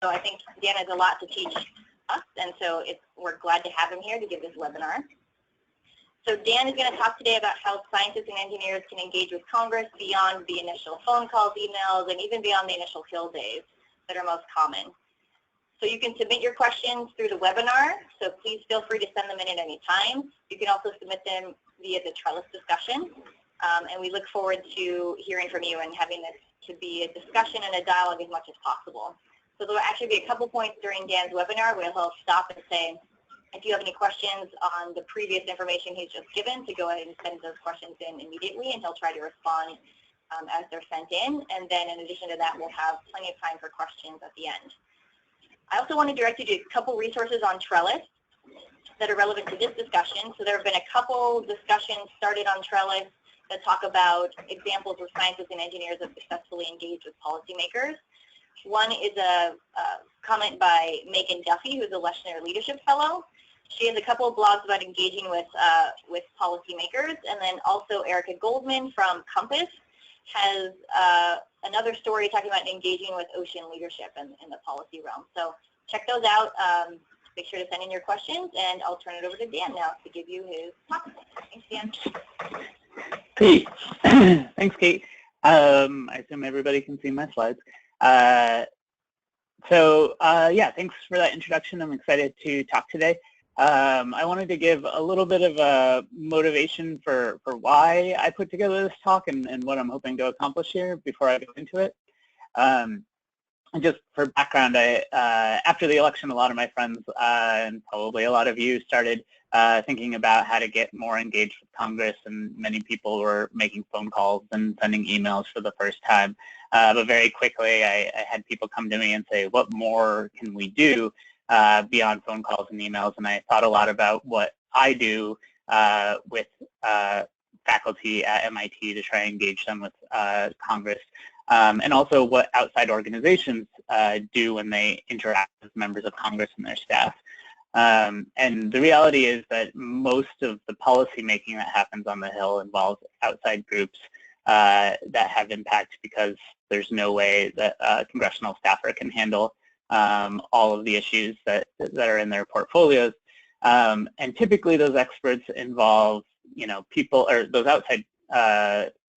So I think Dan has a lot to teach us, and so we're glad to have him here to give this webinar. So Dan is going to talk today about how scientists and engineers can engage with Congress beyond the initial phone calls, emails, and even beyond the initial Hill days that are most common. So you can submit your questions through the webinar, so please feel free to send them in at any time. You can also submit them via the Trellis discussion, and we look forward to hearing from you and having this to be a discussion and a dialogue as much as possible. So there will actually be a couple points during Dan's webinar where he'll stop and say, if you have any questions on the previous information he's just given, to go ahead and send those questions in immediately, and he'll try to respond as they're sent in. And then in addition to that, we'll have plenty of time for questions at the end. I also want to direct you to a couple resources on Trellis that are relevant to this discussion. So there have been a couple discussions started on Trellis that talk about examples where scientists and engineers have successfully engaged with policymakers. One is a comment by Megan Duffy, who's a Leshner Leadership Fellow. She has a couple of blogs about engaging with policymakers, and then also Erica Goldman from Compass has another story talking about engaging with ocean leadership in the policy realm. So check those out. Make sure to send in your questions, and I'll turn it over to Dan now to give you his talk. Thanks, Dan. Great. Thanks, Kate. I assume everybody can see my slides. Yeah, thanks for that introduction. I'm excited to talk today. I wanted to give a little bit of a motivation for why I put together this talk and what I'm hoping to accomplish here before I go into it. And just for background, after the election, a lot of my friends and probably a lot of you started thinking about how to get more engaged with Congress, and many people were making phone calls and sending emails for the first time. But very quickly, I had people come to me and say, what more can we do beyond phone calls and emails? And I thought a lot about what I do with faculty at MIT to try and engage them with Congress, and also what outside organizations do when they interact with members of Congress and their staff. And the reality is that most of the policy making that happens on the Hill involves outside groups that have impact, because there's no way that a congressional staffer can handle all of the issues that are in their portfolios. And typically those experts involve, people, or those outside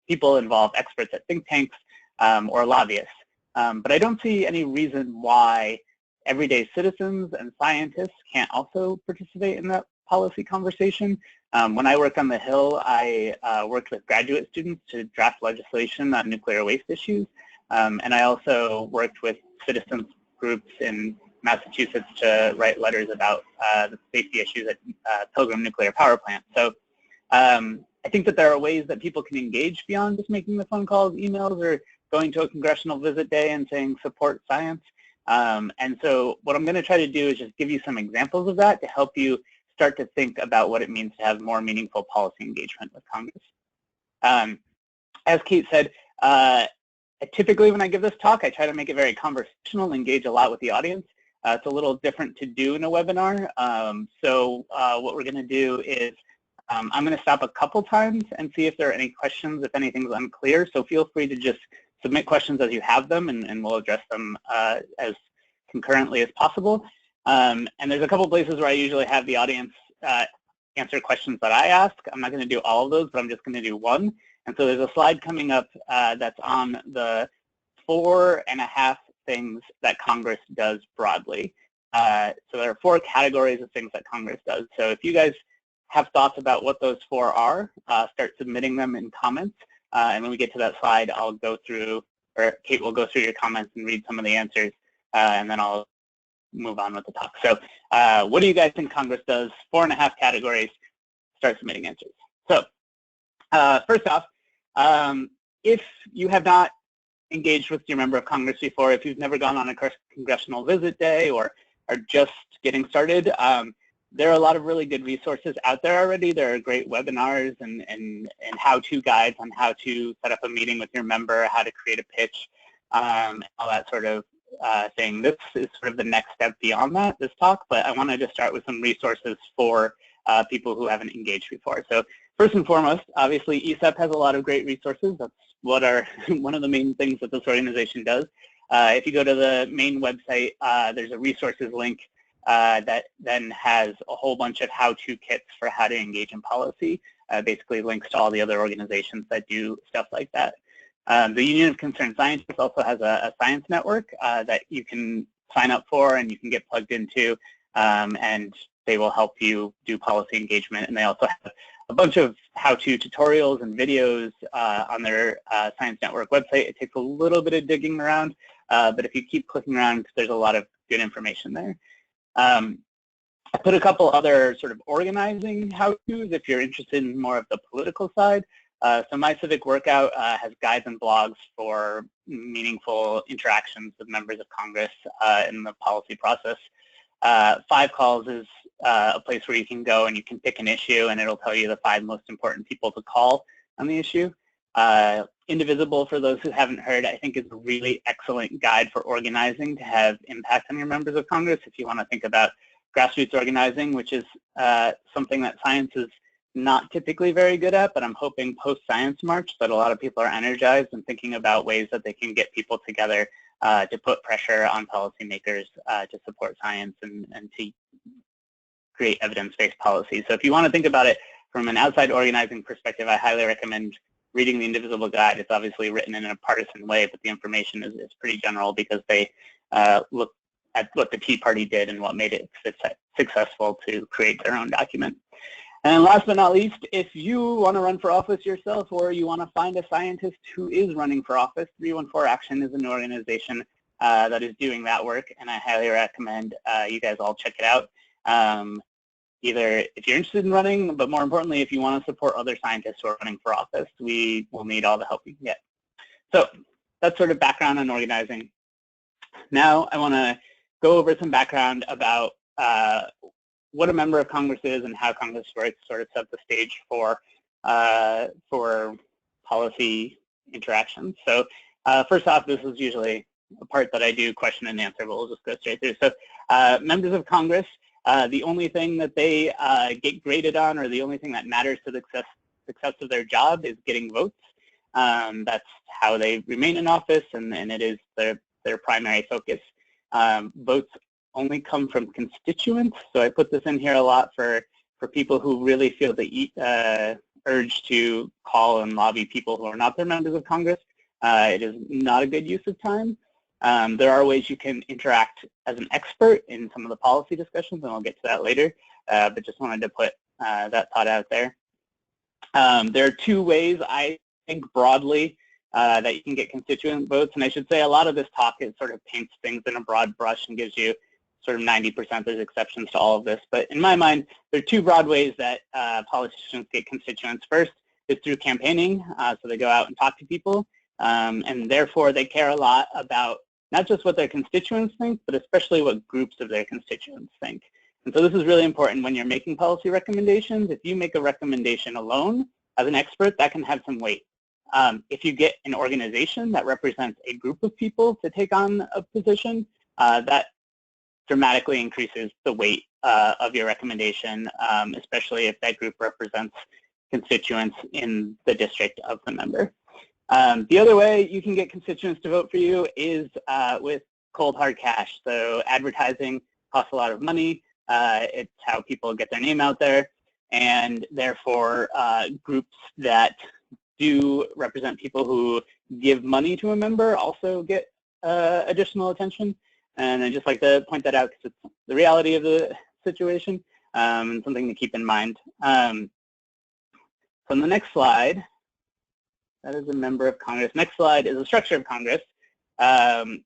people involve experts at think tanks or lobbyists. But I don't see any reason why everyday citizens and scientists can't also participate in that policy conversation. When I worked on the Hill, I worked with graduate students to draft legislation on nuclear waste issues. And I also worked with citizens groups in Massachusetts to write letters about the safety issues at Pilgrim Nuclear Power Plant. So I think that there are ways that people can engage beyond just making the phone calls, emails, or going to a congressional visit day and saying support science. And so what I'm going to try to do is just give you some examples of that to help you start to think about what it means to have more meaningful policy engagement with Congress. As Kate said, typically when I give this talk, I try to make it very conversational and engage a lot with the audience. It's a little different to do in a webinar. So what we're going to do is I'm going to stop a couple times and see if there are any questions, if anything's unclear. So feel free to just submit questions as you have them, and we'll address them as concurrently as possible. And there's a couple places where I usually have the audience answer questions that I ask. I'm not going to do all of those, but I'm just going to do one. And so there's a slide coming up that's on the 4.5 things that Congress does broadly. So there are 4 categories of things that Congress does. So if you guys have thoughts about what those 4 are, start submitting them in comments. And when we get to that slide, I'll go through, or Kate will go through your comments and read some of the answers, and then I'll move on with the talk. So what do you guys think Congress does? 4.5 categories. Start submitting answers. So first off, if you have not engaged with your member of Congress before, if you've never gone on a congressional visit day or are just getting started, there are a lot of really good resources out there already. There are great webinars and how-to guides on how to set up a meeting with your member, how to create a pitch, all that sort of thing. This is sort of the next step beyond that, this talk, but I wanted to start with some resources for people who haven't engaged before. So first and foremost, obviously ESEP has a lot of great resources. That's what one of the main things that this organization does. If you go to the main website, there's a resources link that then has a whole bunch of how-to kits for how to engage in policy, basically links to all the other organizations that do stuff like that. The Union of Concerned Scientists also has a science network that you can sign up for and you can get plugged into, and they will help you do policy engagement. And they also have a bunch of how-to tutorials and videos on their science network website. It takes a little bit of digging around, but if you keep clicking around, there's a lot of good information there. I put a couple other sort of organizing how-tos if you're interested in more of the political side. So My Civic Workout has guides and blogs for meaningful interactions with members of Congress in the policy process. 5 Calls is a place where you can go and you can pick an issue and it'll tell you the 5 most important people to call on the issue. Indivisible, for those who haven't heard, I think is a really excellent guide for organizing to have impact on your members of Congress if you want to think about grassroots organizing, which is something that science is not typically very good at, but I'm hoping post-Science March that a lot of people are energized and thinking about ways that they can get people together to put pressure on policymakers to support science and to create evidence-based policy. So if you want to think about it from an outside organizing perspective, I highly recommend reading the Indivisible Guide. It's obviously written in a partisan way, but the information is pretty general because they look at what the Tea Party did and what made it successful to create their own document. And last but not least, if you want to run for office yourself or you want to find a scientist who is running for office, 314 Action is an organization that is doing that work, and I highly recommend you guys all check it out. Either if you're interested in running, but more importantly, if you want to support other scientists who are running for office, we will need all the help we can get. So that's sort of background on organizing. Now I want to go over some background about what a member of Congress is and how Congress works, sort of set the stage for policy interactions. So first off, this is usually a part that I do question and answer, but we'll just go straight through. So members of Congress, the only thing that they get graded on, or the only thing that matters to the success of their job, is getting votes. That's how they remain in office, and it is their primary focus. Votes only come from constituents, so I put this in here a lot for people who really feel the urge to call and lobby people who are not their members of Congress. It is not a good use of time. There are ways you can interact as an expert in some of the policy discussions, and I'll get to that later, but just wanted to put that thought out there. There are 2 ways, I think, broadly, that you can get constituent votes, and I should say a lot of this talk sort of paints things in a broad brush and gives you sort of 90%. There's exceptions to all of this, but in my mind, there are 2 broad ways that politicians get constituents. First is through campaigning, so they go out and talk to people, and therefore they care a lot about not just what their constituents think, but especially what groups of their constituents think. And so this is really important when you're making policy recommendations. If you make a recommendation alone as an expert, that can have some weight. If you get an organization that represents a group of people to take on a position, that dramatically increases the weight of your recommendation, especially if that group represents constituents in the district of the member. The other way you can get constituents to vote for you is with cold hard cash. So advertising costs a lot of money. It's how people get their name out there, and therefore groups that do represent people who give money to a member also get additional attention. And I'd just like to point that out because it's the reality of the situation and something to keep in mind. So on the next slide, that is a member of Congress. Next slide is the structure of Congress. Again,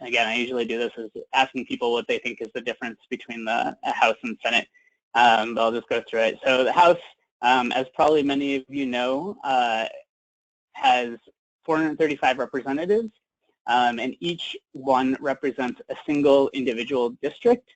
I usually do this as asking people what they think is the difference between the House and Senate, but I'll just go through it. So the House, as probably many of you know, has 435 representatives, and each one represents a single individual district,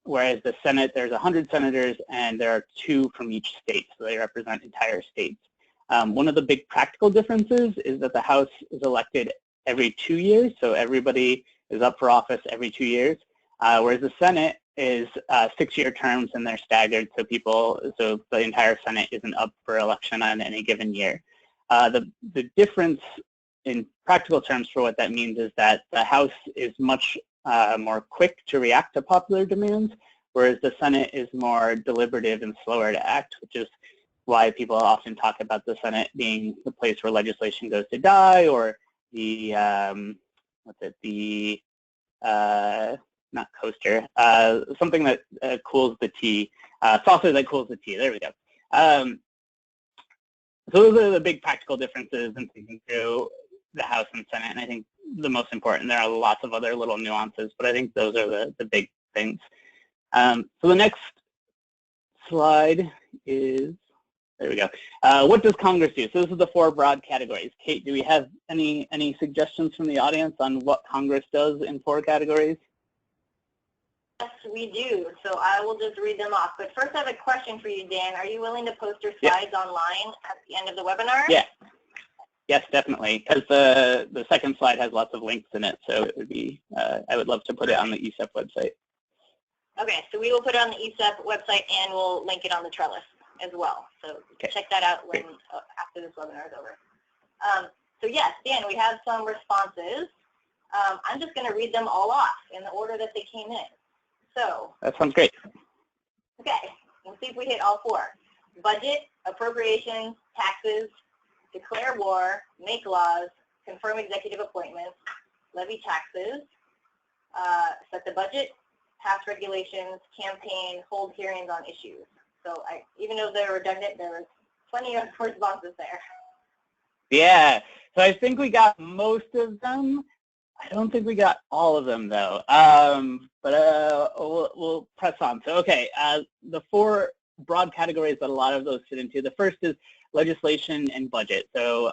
whereas the Senate, there's 100 senators, and there are 2 from each state, so they represent entire states. One of the big practical differences is that the House is elected every 2 years, so everybody is up for office every 2 years, whereas the Senate is 6-year terms, and they're staggered, so the entire Senate isn't up for election on any given year. The difference in practical terms, for what that means is that the House is much more quick to react to popular demands, whereas the Senate is more deliberative and slower to act, which is why people often talk about the Senate being the place where legislation goes to die, or the not coaster, something that cools the tea, saucer that cools the tea. There we go. So those are the big practical differences in thinking through the House and Senate, and I think the most important. There are lots of other little nuances, but I think those are the big things. So the next slide is, there we go. What does Congress do? So this is the 4 broad categories. Kate, do we have any suggestions from the audience on what Congress does in 4 categories? Yes, we do. So I will just read them off. But first I have a question for you, Dan. Are you willing to post your slides online at the end of the webinar? Yeah. Yes, definitely. Because the second slide has lots of links in it. So it would be, I would love to put it on the ESEP website. Okay, so we will put it on the ESEP website and we'll link it on the Trellis as well. So check that out when after this webinar is over. So yes, Dan, we have some responses. I'm just going to read them all off in the order that they came in. So that sounds great. Okay, we'll see if we hit all 4. Budget, appropriations, taxes, declare war, make laws, confirm executive appointments, levy taxes, set the budget, pass regulations, campaign, hold hearings on issues. So even though they're redundant, there was plenty of responses there. Yeah, so I think we got most of them. I don't think we got all of them, though, but we'll press on. So, okay, the 4 broad categories that a lot of those fit into. The first is legislation and budget. So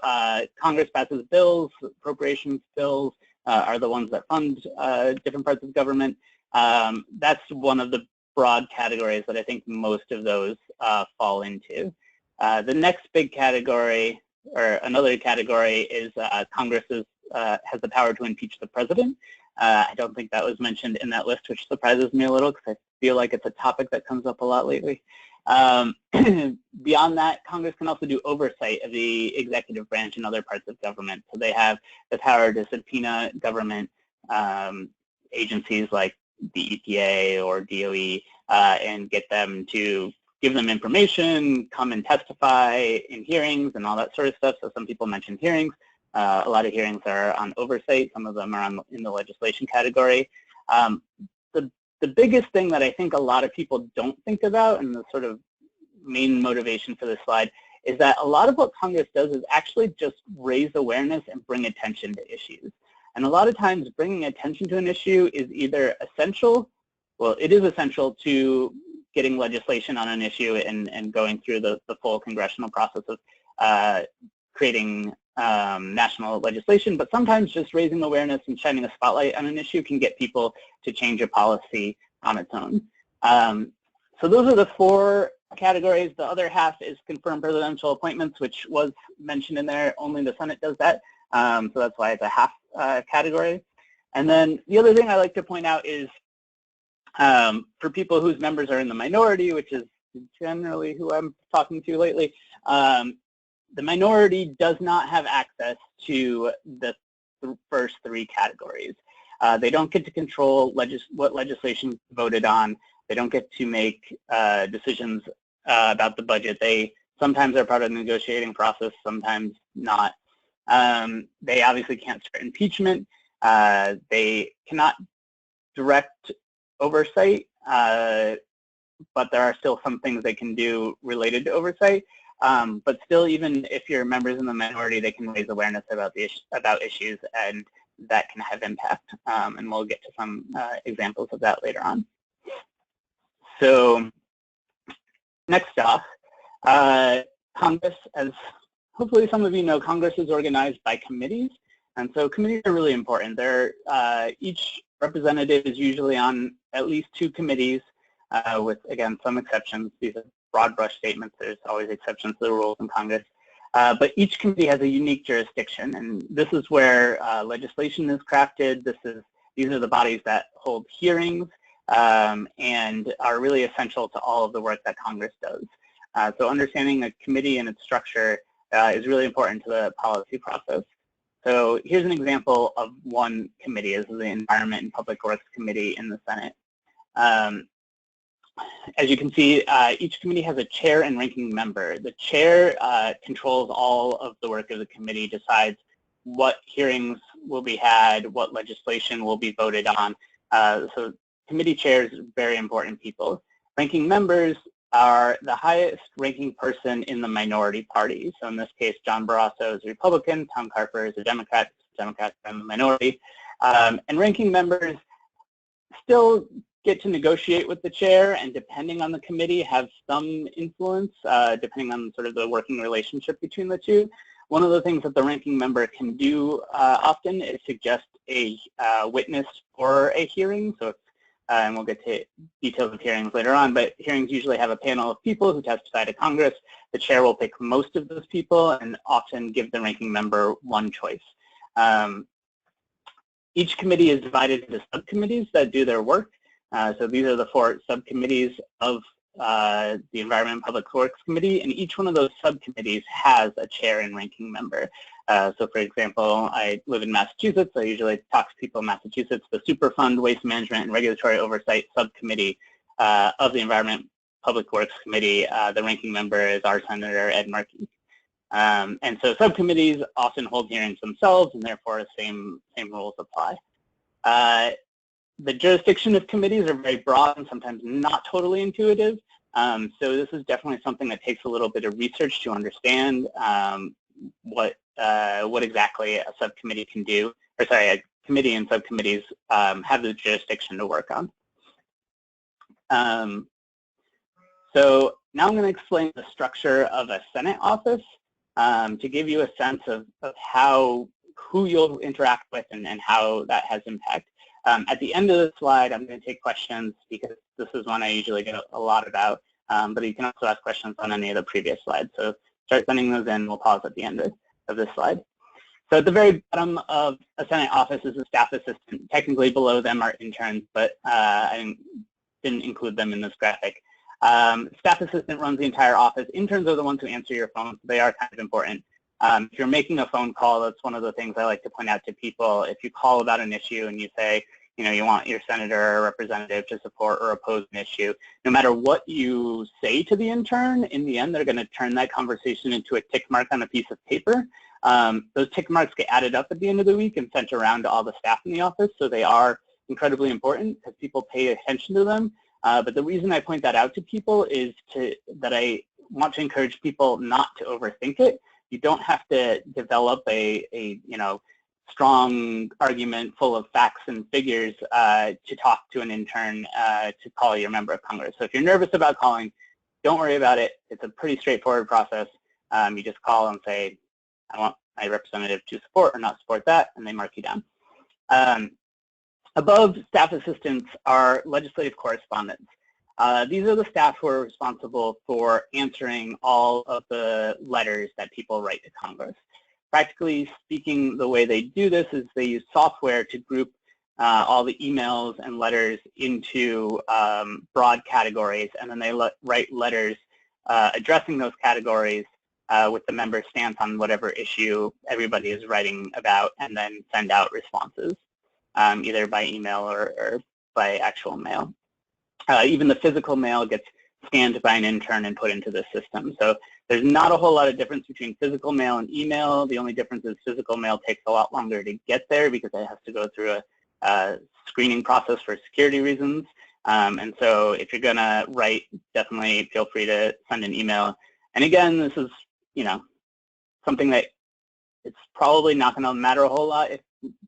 Congress passes bills, appropriations bills are the ones that fund different parts of government. That's one of the broad categories that I think most of those fall into. The next big category, or another category, is Congress has the power to impeach the president. I don't think that was mentioned in that list, which surprises me a little because I feel like it's a topic that comes up a lot lately. Beyond that, Congress can also do oversight of the executive branch and other parts of government. So they have the power to subpoena government agencies like the EPA or DOE and get them to give them information, come and testify in hearings and all that sort of stuff. So some people mentioned hearings. A lot of hearings are on oversight. Some of them are in the legislation category. The biggest thing that I think a lot of people don't think about, and the sort of main motivation for this slide, is that a lot of what Congress does is actually just raise awareness and bring attention to issues. And a lot of times bringing attention to an issue is either essential, well, it is essential to getting legislation on an issue and going through the full congressional process of creating national legislation, but sometimes just raising awareness and shining a spotlight on an issue can get people to change a policy on its own. So those are the 4 categories. The other half is confirmed presidential appointments, which was mentioned in there. Only the Senate does that, so that's why it's a half category. And then the other thing I like to point out is for people whose members are in the minority, which is generally who I'm talking to lately, the minority does not have access to the first 3 categories. They don't get to control what legislation voted on. They don't get to make decisions about the budget. They sometimes are part of the negotiating process, sometimes not. They obviously can't start impeachment. They cannot direct oversight, but there are still some things they can do related to oversight. But still, even if you're members in the minority, they can raise awareness about issues, and that can have impact. And we'll get to some examples of that later on. So next off, Congress, as hopefully some of you know, Congress is organized by committees. And so committees are really important. Each representative is usually on at least 2 committees with, again, some exceptions. These are broad brush statements. There's always exceptions to the rules in Congress. But each committee has a unique jurisdiction, and this is where legislation is crafted. These are the bodies that hold hearings and are really essential to all of the work that Congress does. So understanding a committee and its structure is really important to the policy process. So here's an example of one committee. This is the Environment and Public Works Committee in the Senate. As you can see, each committee has a chair and ranking member. The chair controls all of the work of the committee, decides what hearings will be had, what legislation will be voted on. So committee chairs are very important people. Ranking members are the highest ranking person in the minority party. So in this case, John Barrasso is a Republican, Tom Carper is a Democrat. Democrats are in the minority. And ranking members still get to negotiate with the chair, and depending on the committee, have some influence, depending on sort of the working relationship between the two. One of the things that the ranking member can do often is suggest a witness for a hearing. So, and we'll get to details of hearings later on, but hearings usually have a panel of people who testify to Congress. The chair will pick most of those people and often give the ranking member one choice. Each committee is divided into subcommittees that do their work. So these are the 4 subcommittees of the Environment and Public Works Committee, and each one of those subcommittees has a chair and ranking member. So for example, I live in Massachusetts. I usually talk to people in Massachusetts. The Superfund Waste Management and Regulatory Oversight Subcommittee of the Environment and Public Works Committee, the ranking member is our Senator Ed Markey. And so subcommittees often hold hearings themselves, and therefore the same rules apply. The jurisdiction of committees are very broad and sometimes not totally intuitive. So this is definitely something that takes a little bit of research to understand what exactly a subcommittee can do, or sorry, a committee and subcommittees have the jurisdiction to work on. So now I'm going to explain the structure of a Senate office to give you a sense of who you'll interact with and how that has impact. At the end of the slide, I'm going to take questions because this is one I usually get a lot about, but you can also ask questions on any of the previous slides. So start sending those in. We'll pause at the end of this slide. So at the very bottom of a Senate office is a staff assistant. Technically below them are interns, but I didn't include them in this graphic. Staff assistant runs the entire office. Interns are the ones who answer your phone, so they are kind of important. If you're making a phone call, that's one of the things I like to point out to people. If you call about an issue and you say, you want your senator or representative to support or oppose an issue, no matter what you say to the intern, in the end, they're going to turn that conversation into a tick mark on a piece of paper. Those tick marks get added up at the end of the week and sent around to all the staff in the office, so they are incredibly important because people pay attention to them. But the reason I point that out to people is that I want to encourage people not to overthink it. You don't have to develop a strong argument full of facts and figures to talk to an intern to call your member of Congress. So if you're nervous about calling, don't worry about it. It's a pretty straightforward process. You just call and say, I want my representative to support or not support that, and they mark you down. Above staff assistants are legislative correspondents. These are the staff who are responsible for answering all of the letters that people write to Congress. Practically speaking, the way they do this is they use software to group all the emails and letters into broad categories, and then they write letters addressing those categories with the member's stance on whatever issue everybody is writing about, and then send out responses, either by email or by actual mail. Even the physical mail gets scanned by an intern and put into the system. So there's not a whole lot of difference between physical mail and email. The only difference is physical mail takes a lot longer to get there because it has to go through a screening process for security reasons. And so if you're going to write, definitely feel free to send an email. And again, this is, something that it's probably not going to matter a whole lot if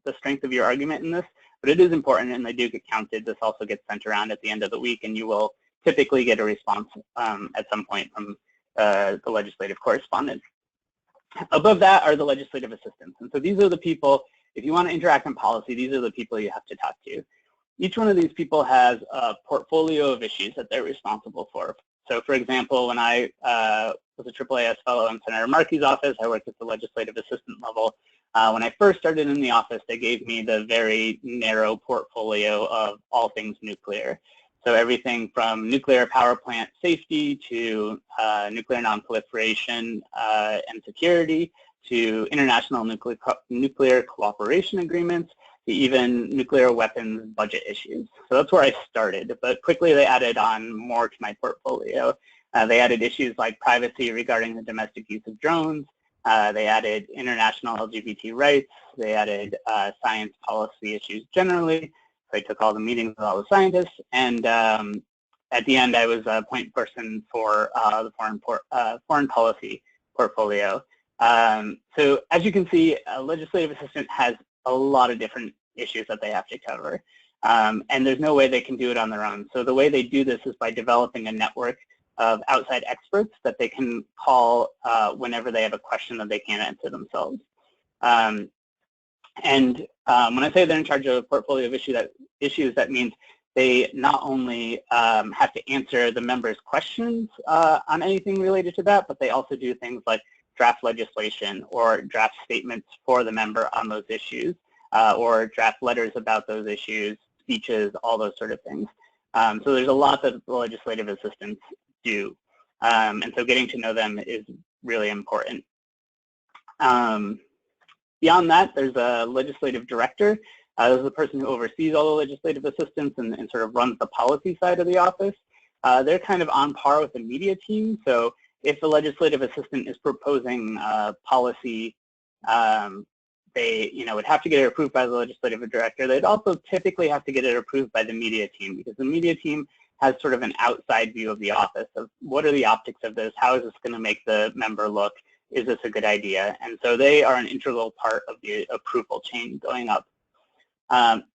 the strength of your argument in this, but it is important and they do get counted. This also gets sent around at the end of the week, and you will typically get a response at some point from the legislative correspondent. Above that are the legislative assistants. And so these are the people, if you want to interact in policy, these are the people you have to talk to. Each one of these people has a portfolio of issues that they're responsible for. So for example, when I was a AAAS fellow in Senator Markey's office, I worked at the legislative assistant level. When I first started in the office, they gave me the very narrow portfolio of all things nuclear. So everything from nuclear power plant safety to nuclear nonproliferation and security to international nuclear cooperation agreements, to even nuclear weapons budget issues. So that's where I started, but quickly they added on more to my portfolio. They added issues like privacy regarding the domestic use of drones. They added international LGBT rights. They added science policy issues generally. So I took all the meetings with all the scientists, and at the end I was a point person for the foreign policy portfolio. So as you can see, a legislative assistant has a lot of different issues that they have to cover, and there's no way they can do it on their own. So the way they do this is by developing a network of outside experts that they can call whenever they have a question that they can't answer themselves. When I say they're in charge of a portfolio of issues, that means they not only have to answer the members' questions on anything related to that, but they also do things like draft legislation or draft statements for the member on those issues, or draft letters about those issues, speeches, all those sort of things. So there's a lot that the legislative assistants do, and so getting to know them is really important. Beyond that, there's a legislative director. This is the person who oversees all the legislative assistants and sort of runs the policy side of the office. They're kind of on par with the media team, so if the legislative assistant is proposing policy, they would have to get it approved by the legislative director. They'd also typically have to get it approved by the media team, because the media team has sort of an outside view of the office of what are the optics of this, how is this going to make the member look, is this a good idea? And so they are an integral part of the approval chain going up.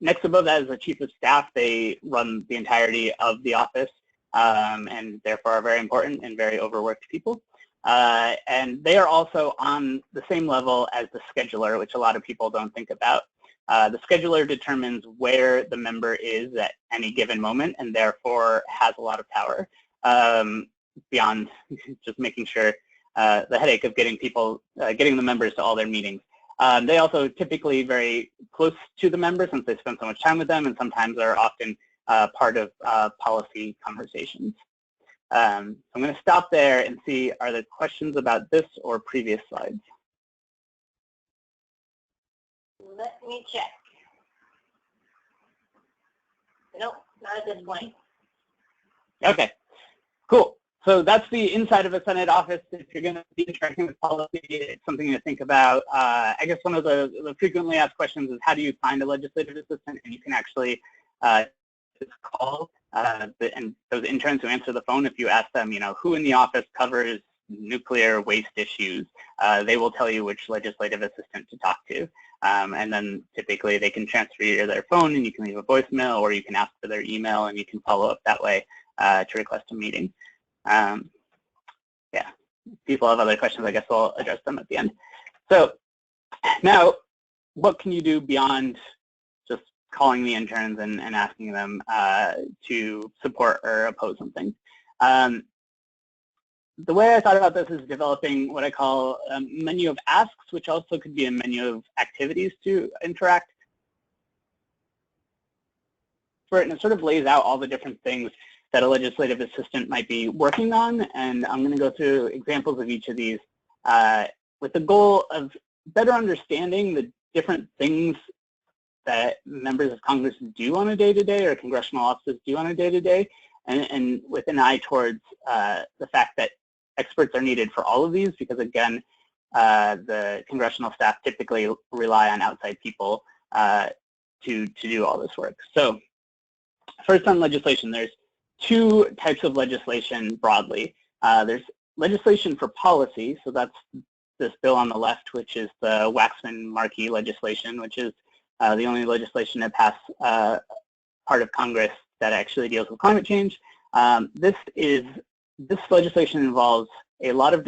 Next above that is the chief of staff. They run the entirety of the office, and therefore are very important and very overworked people. And they are also on the same level as the scheduler, which a lot of people don't think about. The scheduler determines where the member is at any given moment, and therefore has a lot of power beyond just making sure the headache of getting the members to all their meetings. They also typically very close to the members since they spend so much time with them, and sometimes are often part of policy conversations. I'm going to stop there and see, are there questions about this or previous slides? Let me check. Nope, not at this point. Okay, cool. So that's the inside of a Senate office. If you're going to be interacting with policy, it's something to think about. I guess one of the frequently asked questions is, how do you find a legislative assistant? And you can actually call and those interns who answer the phone, if you ask them, who in the office covers nuclear waste issues, they will tell you which legislative assistant to talk to. And then typically they can transfer you to their phone and you can leave a voicemail, or you can ask for their email and you can follow up that way to request a meeting. Yeah, if people have other questions, I guess I'll address them at the end. So now, what can you do beyond just calling the interns and asking them to support or oppose something? The way I thought about this is developing what I call a menu of asks, which also could be a menu of activities to interact for it, and it sort of lays out all the different things that a legislative assistant might be working on, and I'm going to go through examples of each of these with the goal of better understanding the different things that members of Congress do on a day-to-day or congressional offices do on a day-to-day, and with an eye towards the fact that experts are needed for all of these, because again, the congressional staff typically rely on outside people to do all this work. So first on legislation, there's two types of legislation broadly. There's legislation for policy, so that's this bill on the left, which is the Waxman-Markey legislation, which is the only legislation to pass part of Congress that actually deals with climate change. This legislation involves a lot of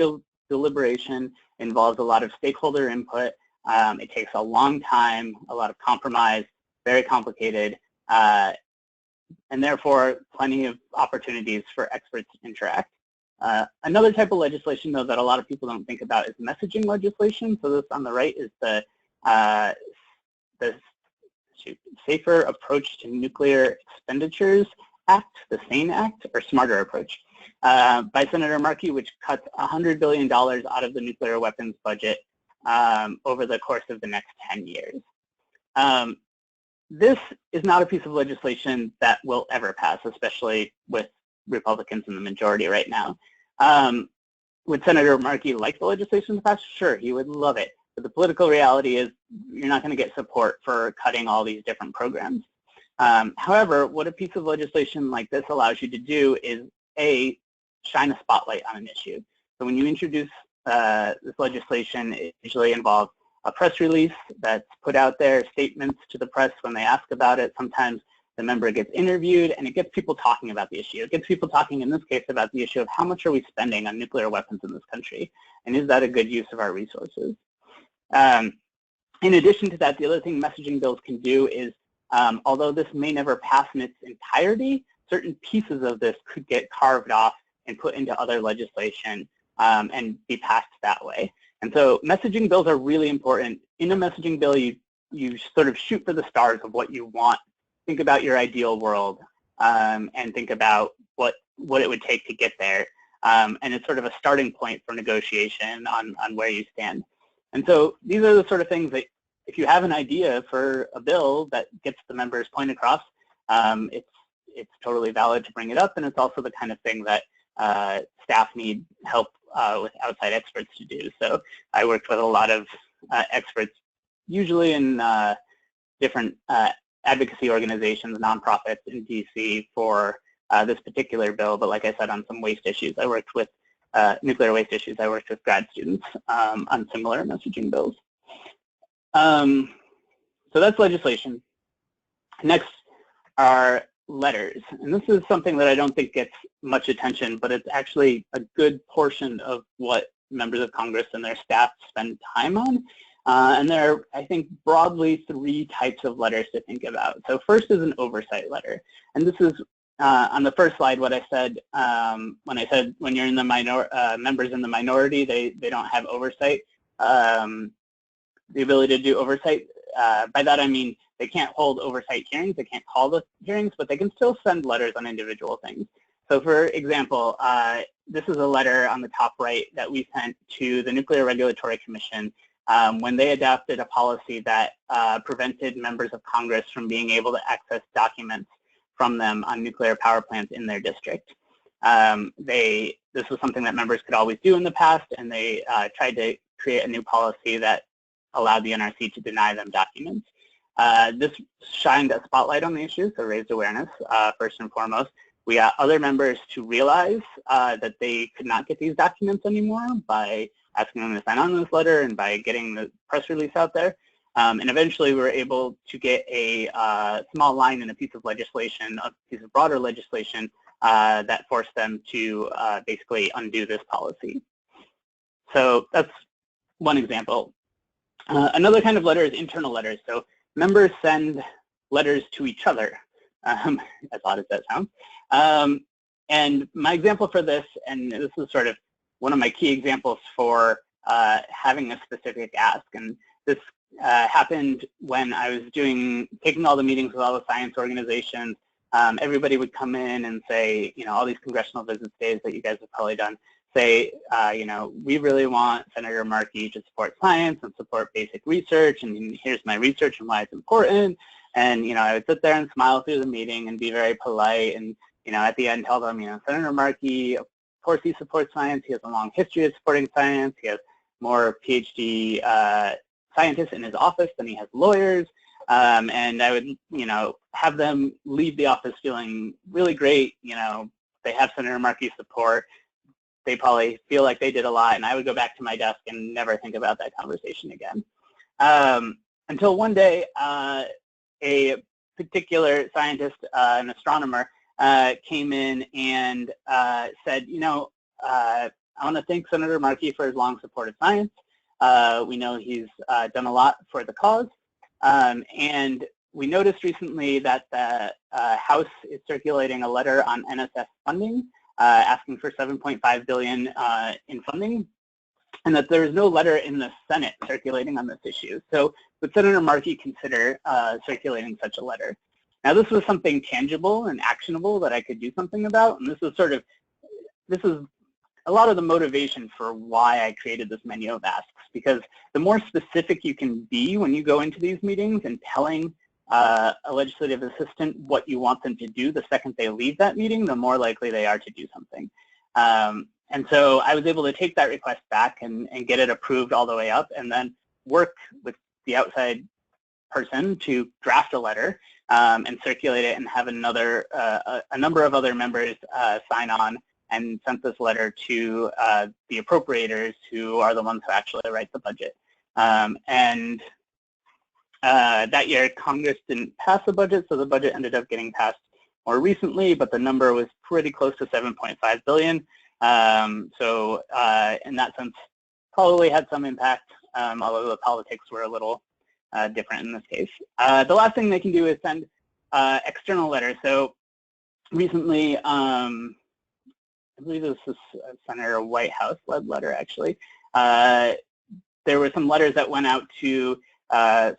deliberation, involves a lot of stakeholder input. It takes a long time, a lot of compromise, very complicated, and therefore plenty of opportunities for experts to interact. Another type of legislation, though, that a lot of people don't think about is messaging legislation. So this on the right is the Safer Approach to Nuclear Expenditures Act, the SANE Act, or Smarter Approach, by Senator Markey, which cuts $100 billion out of the nuclear weapons budget over the course of the next 10 years. This is not a piece of legislation that will ever pass, especially with Republicans in the majority right now. Would Senator Markey like the legislation to pass? Sure, he would love it. But the political reality is you're not going to get support for cutting all these different programs. However, what a piece of legislation like this allows you to do is, A, shine a spotlight on an issue. So when you introduce this legislation, it usually involves a press release that's put out there, statements to the press when they ask about it. Sometimes the member gets interviewed, and it gets people talking about the issue. It gets people talking, in this case, about the issue of how much are we spending on nuclear weapons in this country, and is that a good use of our resources? In addition to that, the other thing messaging bills can do is, although this may never pass in its entirety, certain pieces of this could get carved off and put into other legislation and be passed that way. And so messaging bills are really important. In a messaging bill, you sort of shoot for the stars of what you want. Think about your ideal world and think about what it would take to get there. And it's sort of a starting point for negotiation on where you stand. And so these are the sort of things that if you have an idea for a bill that gets the member's point across, it's totally valid to bring it up, and it's also the kind of thing that staff need help with outside experts to do. So I worked with a lot of experts, usually in different advocacy organizations, nonprofits in DC for this particular bill, but like I said, on some waste issues. I worked with nuclear waste issues. I worked with grad students on similar messaging bills. So that's legislation. Next are letters. And this is something that I don't think gets much attention, but it's actually a good portion of what members of Congress and their staff spend time on. And there are, I think, broadly 3 types of letters to think about. So first is an oversight letter. And this is on the first slide what I said when I said when you're in the members in the minority, they don't have oversight, the ability to do oversight. By that I mean they can't hold oversight hearings, they can't call the hearings, but they can still send letters on individual things. So for example, this is a letter on the top right that we sent to the Nuclear Regulatory Commission when they adopted a policy that prevented members of Congress from being able to access documents from them on nuclear power plants in their district. This was something that members could always do in the past, and they tried to create a new policy that allowed the NRC to deny them documents. This shined a spotlight on the issue, so raised awareness first and foremost. We got other members to realize that they could not get these documents anymore by asking them to sign on to this letter and by getting the press release out there. And eventually we were able to get a small line in a piece of legislation, a piece of broader legislation that forced them to basically undo this policy. So that's one example. Another kind of letter is internal letters. So members send letters to each other, as odd as that sounds. And my example for this, and this is sort of one of my key examples for having a specific ask, and this happened when I was taking all the meetings with all the science organizations. Everybody would come in and say, all these congressional visits days that you guys have probably done, say, we really want Senator Markey to support science and support basic research, and here's my research and why it's important. And, I would sit there and smile through the meeting and be very polite and, at the end tell them, Senator Markey, of course he supports science. He has a long history of supporting science. He has more PhD scientists in his office than he has lawyers. And I would, have them leave the office feeling really great. They have Senator Markey's support. They probably feel like they did a lot, and I would go back to my desk and never think about that conversation again. Until one day, a particular scientist, an astronomer, came in and said, I want to thank Senator Markey for his long support of science. We know he's done a lot for the cause. And we noticed recently that the House is circulating a letter on NSF funding, asking for $7.5 billion in funding, and that there is no letter in the Senate circulating on this issue. So would Senator Markey consider circulating such a letter? Now this was something tangible and actionable that I could do something about, and this is a lot of the motivation for why I created this menu of asks. because the more specific you can be when you go into these meetings and telling a legislative assistant what you want them to do the second they leave that meeting, the more likely they are to do something. And so I was able to take that request back and get it approved all the way up, and then work with the outside person to draft a letter and circulate it, and have a number of other members sign on, and sent this letter to the appropriators, who are the ones who actually write the budget. And that year, Congress didn't pass the budget, so the budget ended up getting passed more recently, but the number was pretty close to $7.5 billion. So in that sense, probably had some impact, although the politics were a little different in this case. The last thing they can do is send external letters. So recently, I believe this was Senator Whitehouse-led letter, actually. There were some letters that went out to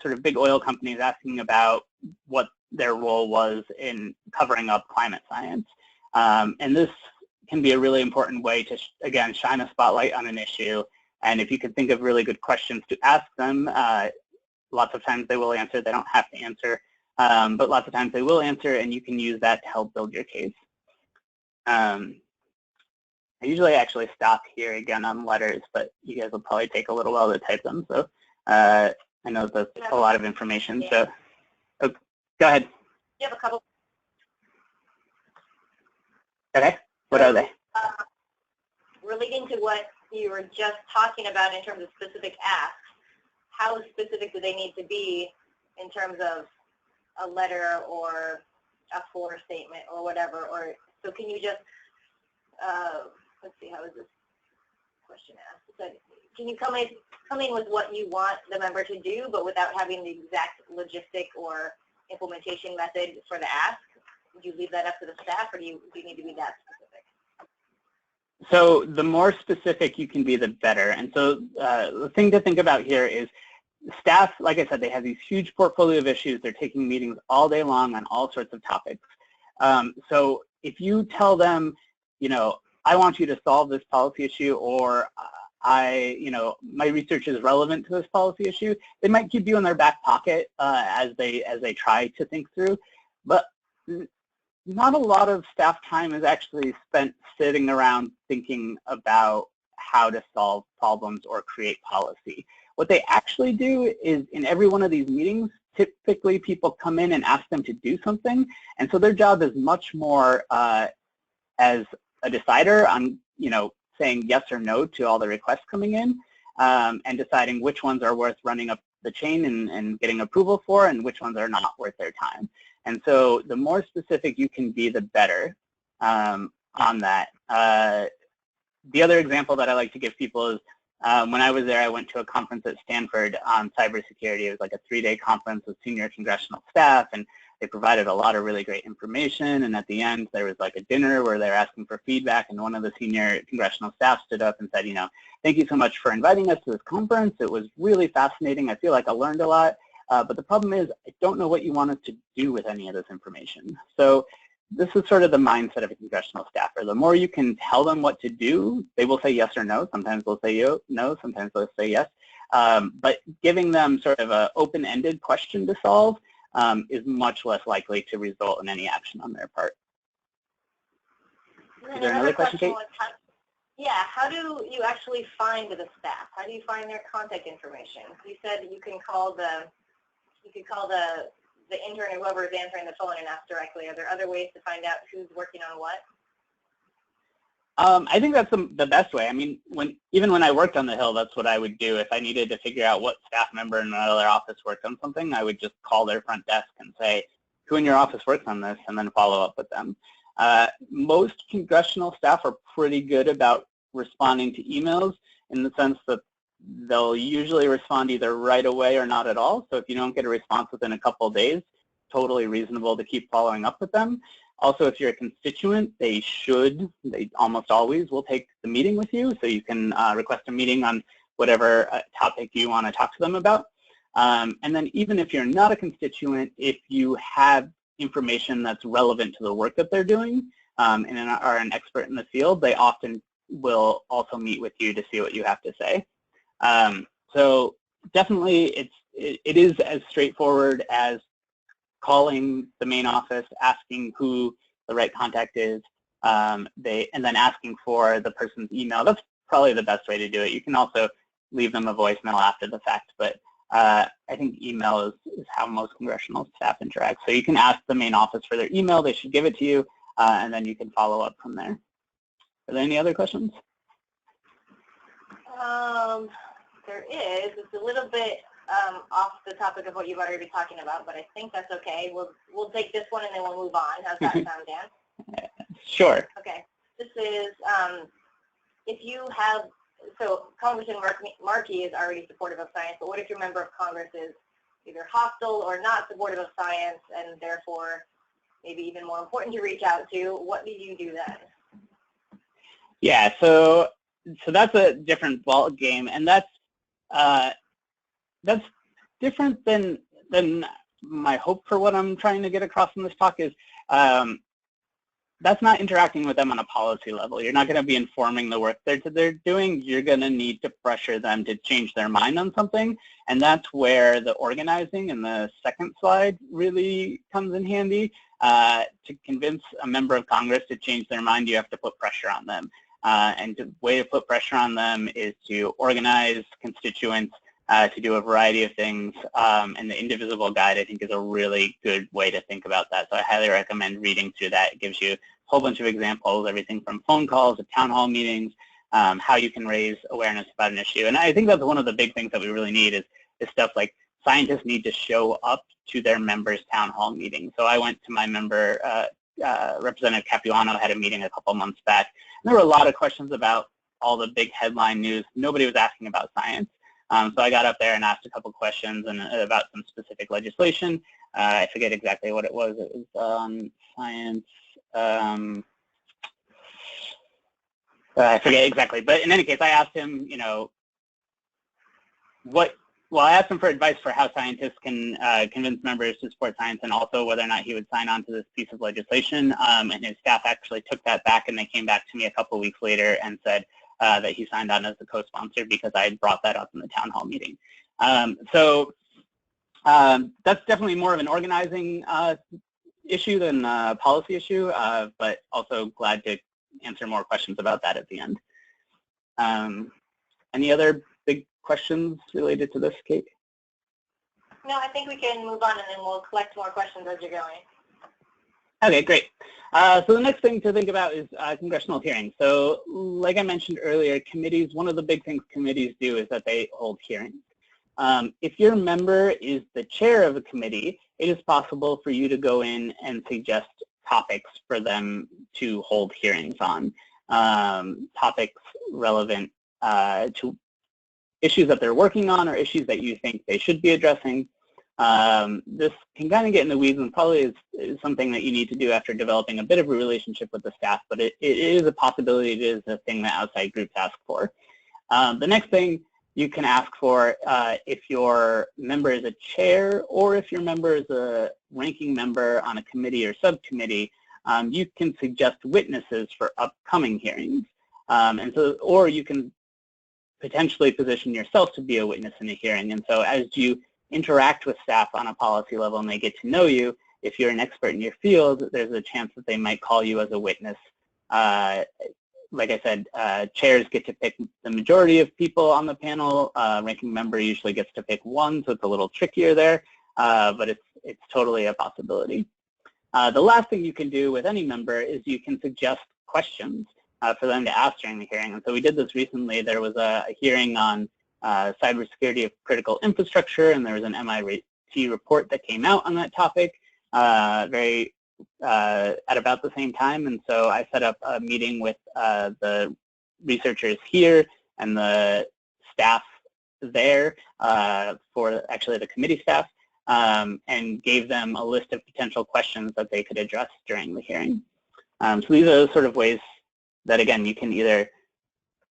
sort of big oil companies asking about what their role was in covering up climate science. And this can be a really important way to, again, shine a spotlight on an issue. And if you can think of really good questions to ask them, lots of times they will answer. They don't have to answer, but lots of times they will answer, and you can use that to help build your case. I usually actually stop here again on letters, but you guys will probably take a little while to type them. So I know that's a lot of information. Yeah. So oh, go ahead. You have a couple. Okay. What are they? Relating to what you were just talking about in terms of specific asks, how specific do they need to be in terms of a letter or a floor statement or whatever? Or so can you just, let's see, how is this question asked? So can you come in with what you want the member to do, but without having the exact logistic or implementation method for the ask? Would you leave that up to the staff, or do you need to be that specific? So the more specific you can be, the better. And so the thing to think about here is staff, like I said, they have these huge portfolio of issues. They're taking meetings all day long on all sorts of topics. So if you tell them, you know, I want you to solve this policy issue, or my research is relevant to this policy issue, they might keep you in their back pocket as they try to think through. But not a lot of staff time is actually spent sitting around thinking about how to solve problems or create policy. What they actually do is, in every one of these meetings, typically people come in and ask them to do something, and so their job is much more as a decider on, saying yes or no to all the requests coming in, and deciding which ones are worth running up the chain and getting approval for, and which ones are not worth their time. And so the more specific you can be, the better on that. The other example that I like to give people is when I was there, I went to a conference at Stanford on cybersecurity. It was like a 3-day conference with senior congressional staff, and they provided a lot of really great information. And at the end, there was like a dinner where they were asking for feedback, and one of the senior congressional staff stood up and said, thank you so much for inviting us to this conference. It was really fascinating. I feel like I learned a lot. But the problem is, I don't know what you want us to do with any of this information. So this is sort of the mindset of a congressional staffer. The more you can tell them what to do, they will say yes or no. Sometimes they'll say no, sometimes they'll say yes. But giving them sort of an open-ended question to solve is much less likely to result in any action on their part. Is there another question, Kate? Yeah, how do you actually find the staff? How do you find their contact information? You said you can call the intern or whoever is answering the phone and ask directly. Are there other ways to find out who's working on what? I think that's the best way. I mean, even when I worked on the Hill, that's what I would do. If I needed to figure out what staff member in another office worked on something, I would just call their front desk and say, who in your office works on this, and then follow up with them. Most congressional staff are pretty good about responding to emails, in the sense that they'll usually respond either right away or not at all. So if you don't get a response within a couple of days, totally reasonable to keep following up with them. Also, if you're a constituent, they almost always will take the meeting with you, so you can request a meeting on whatever topic you want to talk to them about. And then even if you're not a constituent, if you have information that's relevant to the work that they're doing and are an expert in the field, they often will also meet with you to see what you have to say. So definitely it is as straightforward as calling the main office, asking who the right contact is, and then asking for the person's email. That's probably the best way to do it. You can also leave them a voicemail after the fact, but I think email is how most congressional staff interact. So you can ask the main office for their email. They should give it to you, and then you can follow up from there. Are there any other questions? There is. It's a little bit off the topic of what you've already been talking about, but I think that's okay. We'll take this one and then we'll move on. How's that sound, Dan? Sure. Okay. This is if you have, so Congressman Markey is already supportive of science, but what if your member of Congress is either hostile or not supportive of science, and therefore maybe even more important to reach out to? What do you do then? Yeah, so that's a different ball game, and that's different than my hope for what I'm trying to get across in this talk is that's not interacting with them on a policy level. You're not going to be informing the work they're doing. You're going to need to pressure them to change their mind on something, and that's where the organizing in the second slide really comes in handy. To convince a member of Congress to change their mind, you have to put pressure on them. And the way to put pressure on them is to organize constituents to do a variety of things, and the Indivisible Guide, I think, is a really good way to think about that. So I highly recommend reading through that. It gives you a whole bunch of examples, everything from phone calls to town hall meetings, how you can raise awareness about an issue. And I think that's one of the big things that we really need is stuff like scientists need to show up to their members' town hall meetings. So I went to my member, Representative Capuano had a meeting a couple months back, and there were a lot of questions about all the big headline news. Nobody was asking about science. So I got up there and asked a couple questions and about some specific legislation. I forget exactly what it was. It was on science. I forget exactly. But in any case, I asked him, you know, I asked him for advice for how scientists can convince members to support science, and also whether or not he would sign on to this piece of legislation. And his staff actually took that back, and they came back to me a couple weeks later and said that he signed on as a co-sponsor because I had brought that up in the town hall meeting. So that's definitely more of an organizing issue than a policy issue, but also glad to answer more questions about that at the end. Any other big questions related to this, Kate? No, I think we can move on and then we'll collect more questions as you're going. Okay, great. So the next thing to think about is congressional hearings. So like I mentioned earlier, committees, one of the big things committees do is that they hold hearings. If your member is the chair of a committee, it is possible for you to go in and suggest topics for them to hold hearings on, topics relevant to issues that they're working on or issues that you think they should be addressing. This can kind of get in the weeds and probably is something that you need to do after developing a bit of a relationship with the staff, but it is a possibility. It is a thing that outside groups ask for. The next thing you can ask for, if your member is a chair or if your member is a ranking member on a committee or subcommittee, you can suggest witnesses for upcoming hearings. Or you can potentially position yourself to be a witness in a hearing. And so as you interact with staff on a policy level and they get to know you, if you're an expert in your field, there's a chance that they might call you as a witness. Like I said, chairs get to pick the majority of people on the panel. Ranking member usually gets to pick one, so it's a little trickier there, but it's totally a possibility. The last thing you can do with any member is you can suggest questions for them to ask during the hearing. And so we did this recently. There was a hearing on cybersecurity of critical infrastructure, and there was an MIT report that came out on that topic at about the same time. And so I set up a meeting with the researchers here and the staff there, for actually the committee staff, and gave them a list of potential questions that they could address during the hearing. So these are the sort of ways that, again, you can either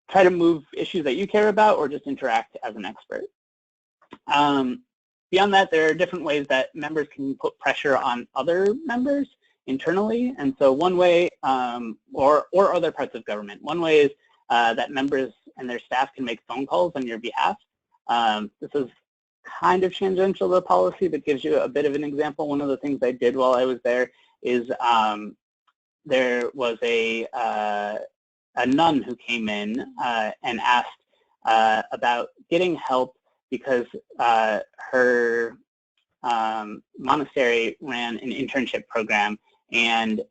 try to move issues that you care about or just interact as an expert. Beyond that, there are different ways that members can put pressure on other members internally. And so one way, or other parts of government, one way is that members and their staff can make phone calls on your behalf. This is kind of tangential to the policy, but gives you a bit of an example. One of the things I did while I was there is there was a nun who came in and asked about getting help because her monastery ran an internship program and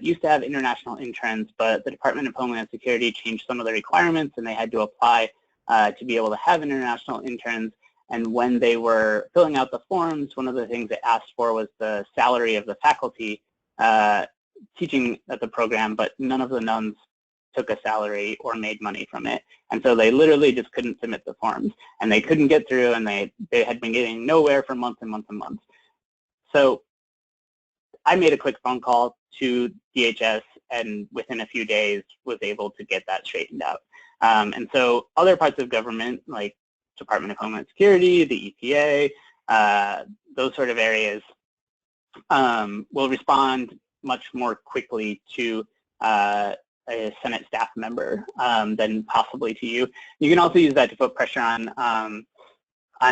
used to have international interns, but the Department of Homeland Security changed some of the requirements and they had to apply to be able to have international interns. And when they were filling out the forms, one of the things they asked for was the salary of the faculty teaching at the program, but none of the nuns took a salary or made money from it. And so they literally just couldn't submit the forms and they couldn't get through, and they had been getting nowhere for months and months and months. So I made a quick phone call to DHS and within a few days was able to get that straightened out. And so other parts of government like Department of Homeland Security, the EPA, those sort of areas will respond much more quickly to a Senate staff member than possibly to you. You can also use that to put pressure on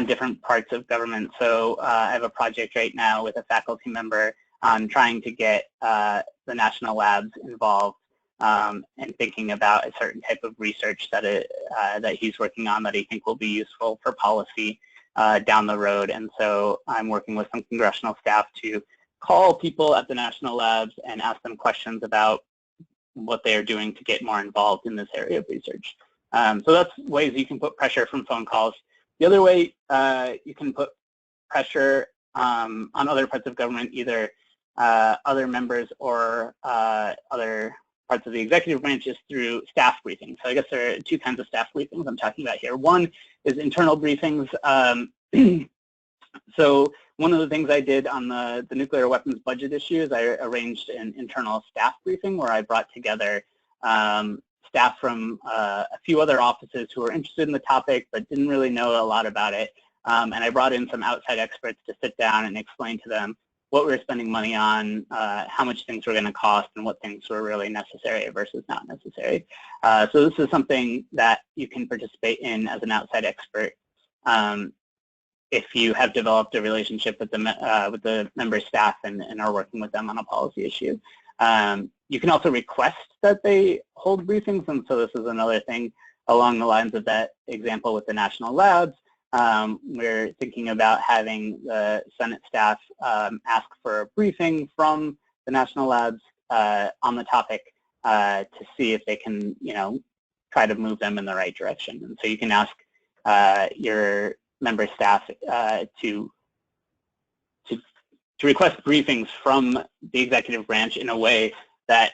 different parts of government. So I have a project right now with a faculty member on trying to get the national labs involved and thinking about a certain type of research that he's working on that he thinks will be useful for policy down the road. And so I'm working with some congressional staff to call people at the national labs and ask them questions about what they are doing to get more involved in this area of research. So that's ways you can put pressure from phone calls. The other way you can put pressure on other parts of government, either other members or other parts of the executive branch, is through staff briefings. So I guess there are two kinds of staff briefings I'm talking about here. One is internal briefings. So one of the things I did on the nuclear weapons budget issue is I arranged an internal staff briefing where I brought together staff from a few other offices who were interested in the topic but didn't really know a lot about it. And I brought in some outside experts to sit down and explain to them what we were spending money on, how much things were going to cost, and what things were really necessary versus not necessary. So this is something that you can participate in as an outside expert if you have developed a relationship with the member staff and are working with them on a policy issue. You can also request that they hold briefings, and so this is another thing along the lines of that example with the national labs. We're thinking about having the Senate staff ask for a briefing from the national labs on the topic to see if they can, try to move them in the right direction. And so you can ask your member staff to request briefings from the executive branch in a way that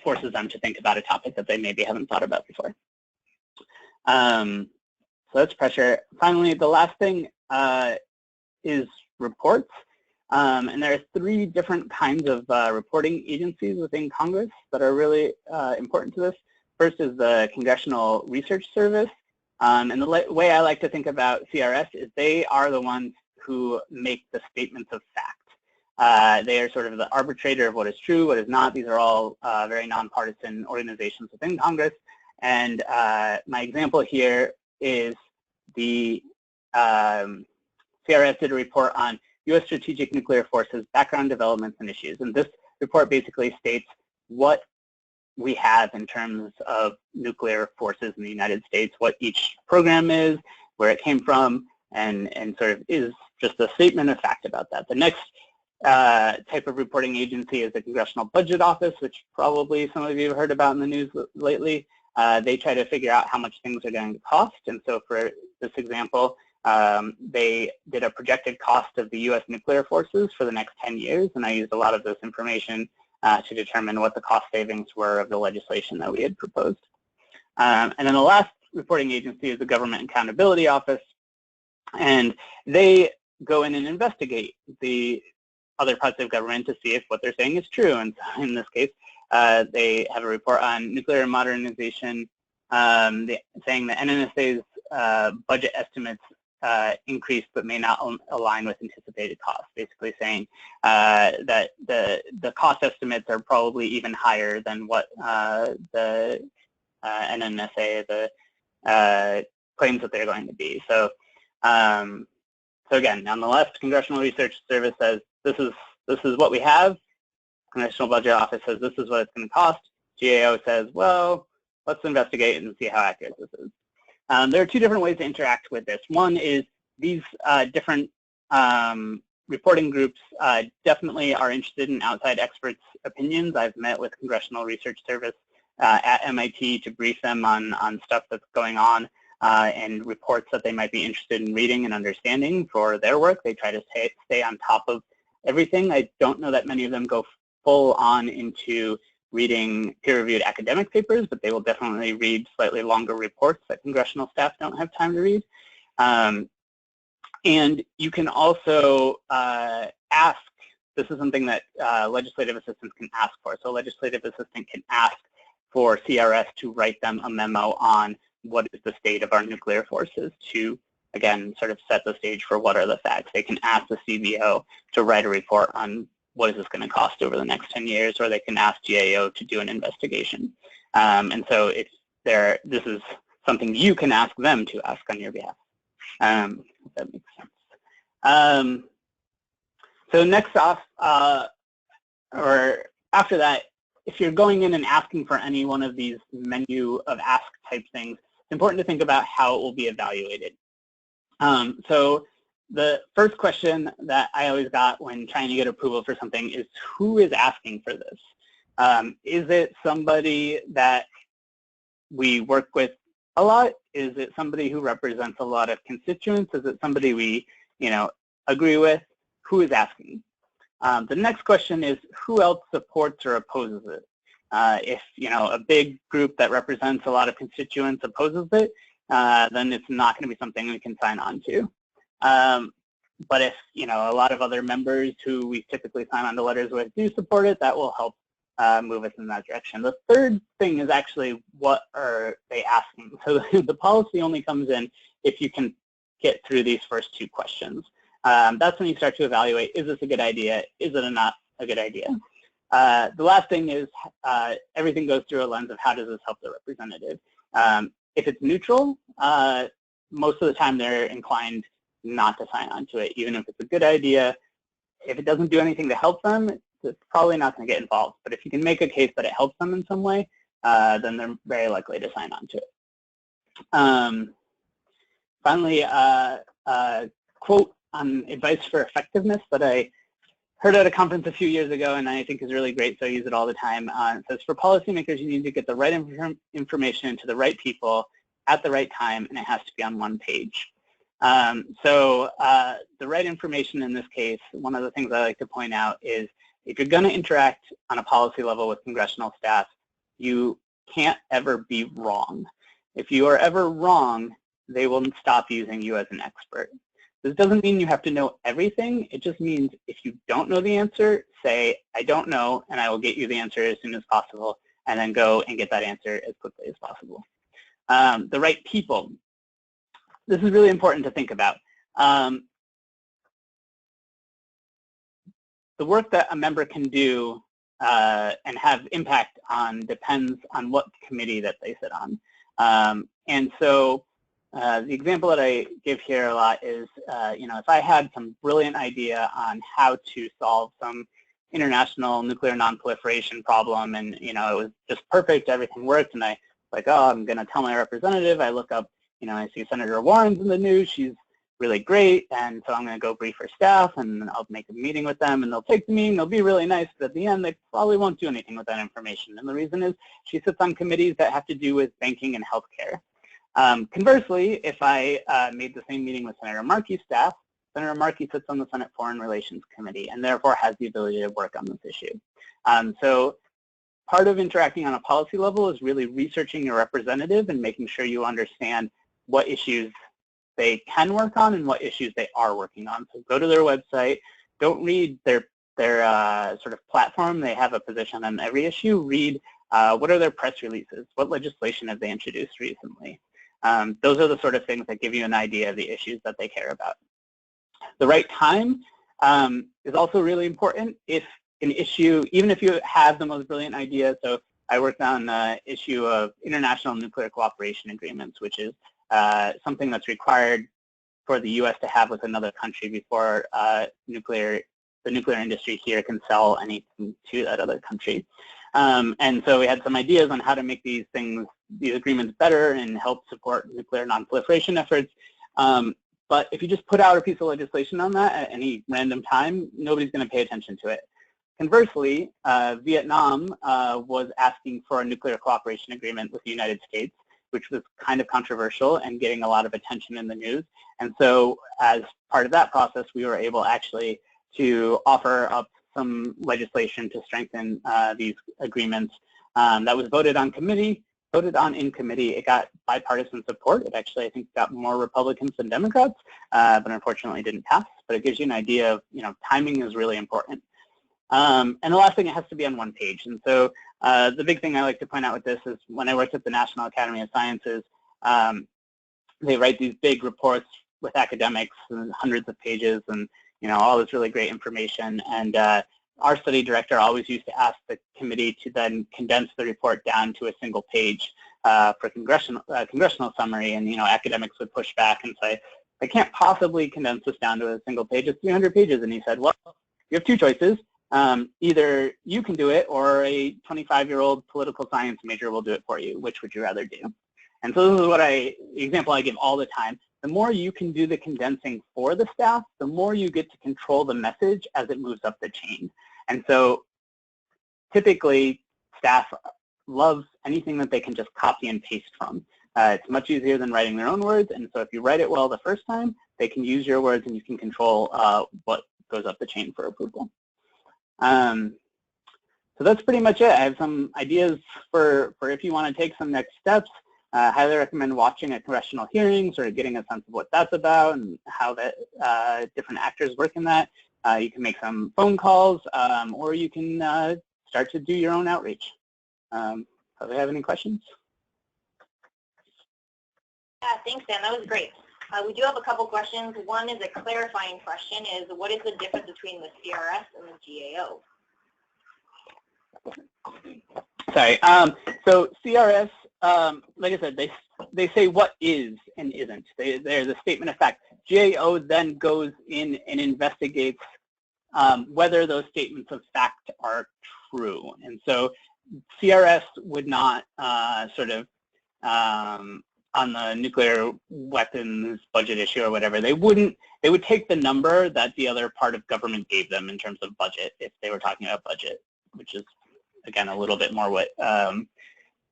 forces them to think about a topic that they maybe haven't thought about before. So that's pressure. Finally, the last thing is reports. And there are three different kinds of reporting agencies within Congress that are really important to this. First is the Congressional Research Service. And the way I like to think about CRS is they are the ones who make the statements of fact. They are sort of the arbitrator of what is true, what is not. These are all very nonpartisan organizations within Congress. And my example here is the CRS did a report on U.S. strategic nuclear forces, background developments, and issues. And this report basically states what we have in terms of nuclear forces in the United States, what each program is, where it came from, and sort of is just a statement of fact about that. The next type of reporting agency is the Congressional Budget Office, which probably some of you have heard about in the news lately. They try to figure out how much things are going to cost. And so for this example, they did a projected cost of the U.S. nuclear forces for the next 10 years. And I used a lot of this information to determine what the cost savings were of the legislation that we had proposed. And then the last reporting agency is the Government Accountability Office. And they go in and investigate the other parts of government to see if what they're saying is true. And so in this case, they have a report on nuclear modernization saying that NNSA's budget estimates increased but may not align with anticipated costs, basically saying that the cost estimates are probably even higher than what the NNSA claims that they're going to be. So So again, on the left, Congressional Research Service says this is what we have. Congressional Budget Office says this is what it's going to cost. GAO says, well, let's investigate and see how accurate this is. There are two different ways to interact with this. One is these different reporting groups definitely are interested in outside experts' opinions. I've met with Congressional Research Service at MIT to brief them on stuff that's going on and reports that they might be interested in reading and understanding for their work. They try to stay on top of everything. I don't know that many of them go full on into reading peer-reviewed academic papers, but they will definitely read slightly longer reports that congressional staff don't have time to read. And you can also ask, this is something that legislative assistants can ask for. So a legislative assistant can ask for CRS to write them a memo on what is the state of our nuclear forces to, again, sort of set the stage for what are the facts. They can ask the CBO to write a report on what is this going to cost over the next 10 years, or they can ask GAO to do an investigation. And so this is something you can ask them to ask on your behalf. If that makes sense. So next off, or after that, if you're going in and asking for any one of these menu of ask type things, it's important to think about how it will be evaluated. So the first question that I always got when trying to get approval for something is, who is asking for this? Is it somebody that we work with a lot? Is it somebody who represents a lot of constituents? Is it somebody we, agree with? Who is asking? The next question is, who else supports or opposes it? If a big group that represents a lot of constituents opposes it, then it's not going to be something we can sign on to. But if a lot of other members who we typically sign on to letters with do support it, that will help move us in that direction. The third thing is actually, what are they asking? So the policy only comes in if you can get through these first two questions. That's when you start to evaluate, is this a good idea? Is it not a good idea? The last thing is everything goes through a lens of how does this help the representative. If it's neutral, most of the time they're inclined not to sign on to it, even if it's a good idea. If it doesn't do anything to help them, it's probably not going to get involved. But if you can make a case that it helps them in some way, then they're very likely to sign on to it. Finally, a quote on advice for effectiveness that I heard at a conference a few years ago, and I think is really great, so I use it all the time. It says, for policymakers, you need to get the right information to the right people at the right time, and it has to be on one page. So the right information in this case, one of the things I like to point out is, if you're going to interact on a policy level with congressional staff, you can't ever be wrong. If you are ever wrong, they will stop using you as an expert. This doesn't mean you have to know everything. It just means if you don't know the answer, say, I don't know, and I will get you the answer as soon as possible, and then go and get that answer as quickly as possible. The right people. This is really important to think about. The work that a member can do and have impact on depends on what committee that they sit on. And so the example that I give here a lot is, if I had some brilliant idea on how to solve some international nuclear nonproliferation problem, and it was just perfect, everything worked, and I like, oh, I'm going to tell my representative. I look up, I see Senator Warren's in the news. She's really great, and so I'm going to go brief her staff, and I'll make a meeting with them, and they'll take the meeting. They'll be really nice, but at the end, they probably won't do anything with that information. And the reason is she sits on committees that have to do with banking and healthcare. Conversely, if I made the same meeting with Senator Markey's staff, Senator Markey sits on the Senate Foreign Relations Committee and therefore has the ability to work on this issue. So part of interacting on a policy level is really researching your representative and making sure you understand what issues they can work on and what issues they are working on. So go to their website. Don't read their sort of platform. They have a position on every issue. Read what are their press releases? What legislation have they introduced recently? Those are the sort of things that give you an idea of the issues that they care about. The right time is also really important. If an issue, even if you have the most brilliant idea, so I worked on the issue of international nuclear cooperation agreements, which is something that's required for the U.S. to have with another country before the nuclear industry here can sell anything to that other country. And so we had some ideas on how to make these agreements better and help support nuclear non-proliferation efforts. But if you just put out a piece of legislation on that at any random time, nobody's going to pay attention to it. Conversely, Vietnam was asking for a nuclear cooperation agreement with the United States, which was kind of controversial and getting a lot of attention in the news. And so as part of that process, we were able actually to offer up some legislation to strengthen these agreements. That was voted on in committee. It got bipartisan support. It actually, I think, got more Republicans than Democrats, but unfortunately didn't pass. But it gives you an idea of, timing is really important. And the last thing, it has to be on one page. And so the big thing I like to point out with this is when I worked at the National Academy of Sciences, they write these big reports with academics and hundreds of pages and all this really great information. And our study director always used to ask the committee to then condense the report down to a single page for congressional summary. And academics would push back and say, I can't possibly condense this down to a single page. It's 300 pages. And he said, well, you have two choices. Either you can do it or a 25-year-old political science major will do it for you. Which would you rather do? And so this is the example I give all the time. The more you can do the condensing for the staff, the more you get to control the message as it moves up the chain. And so typically staff love anything that they can just copy and paste from. It's much easier than writing their own words. And so if you write it well the first time, they can use your words and you can control what goes up the chain for approval. So that's pretty much it. I have some ideas for if you want to take some next steps. I highly recommend watching a congressional hearing, sort of getting a sense of what that's about and how that different actors work in that. You can make some phone calls, or you can start to do your own outreach. Do they have any questions? Yeah, thanks, Dan. That was great. We do have a couple questions. One is a clarifying question: is what is the difference between the CRS and the GAO? Sorry. So CRS, like I said, they say what is and isn't. There's a statement of fact. GAO then goes in and investigates whether those statements of fact are true. And so CRS would not on the nuclear weapons budget issue or whatever, they would take the number that the other part of government gave them in terms of budget if they were talking about budget, which is, again, a little bit more what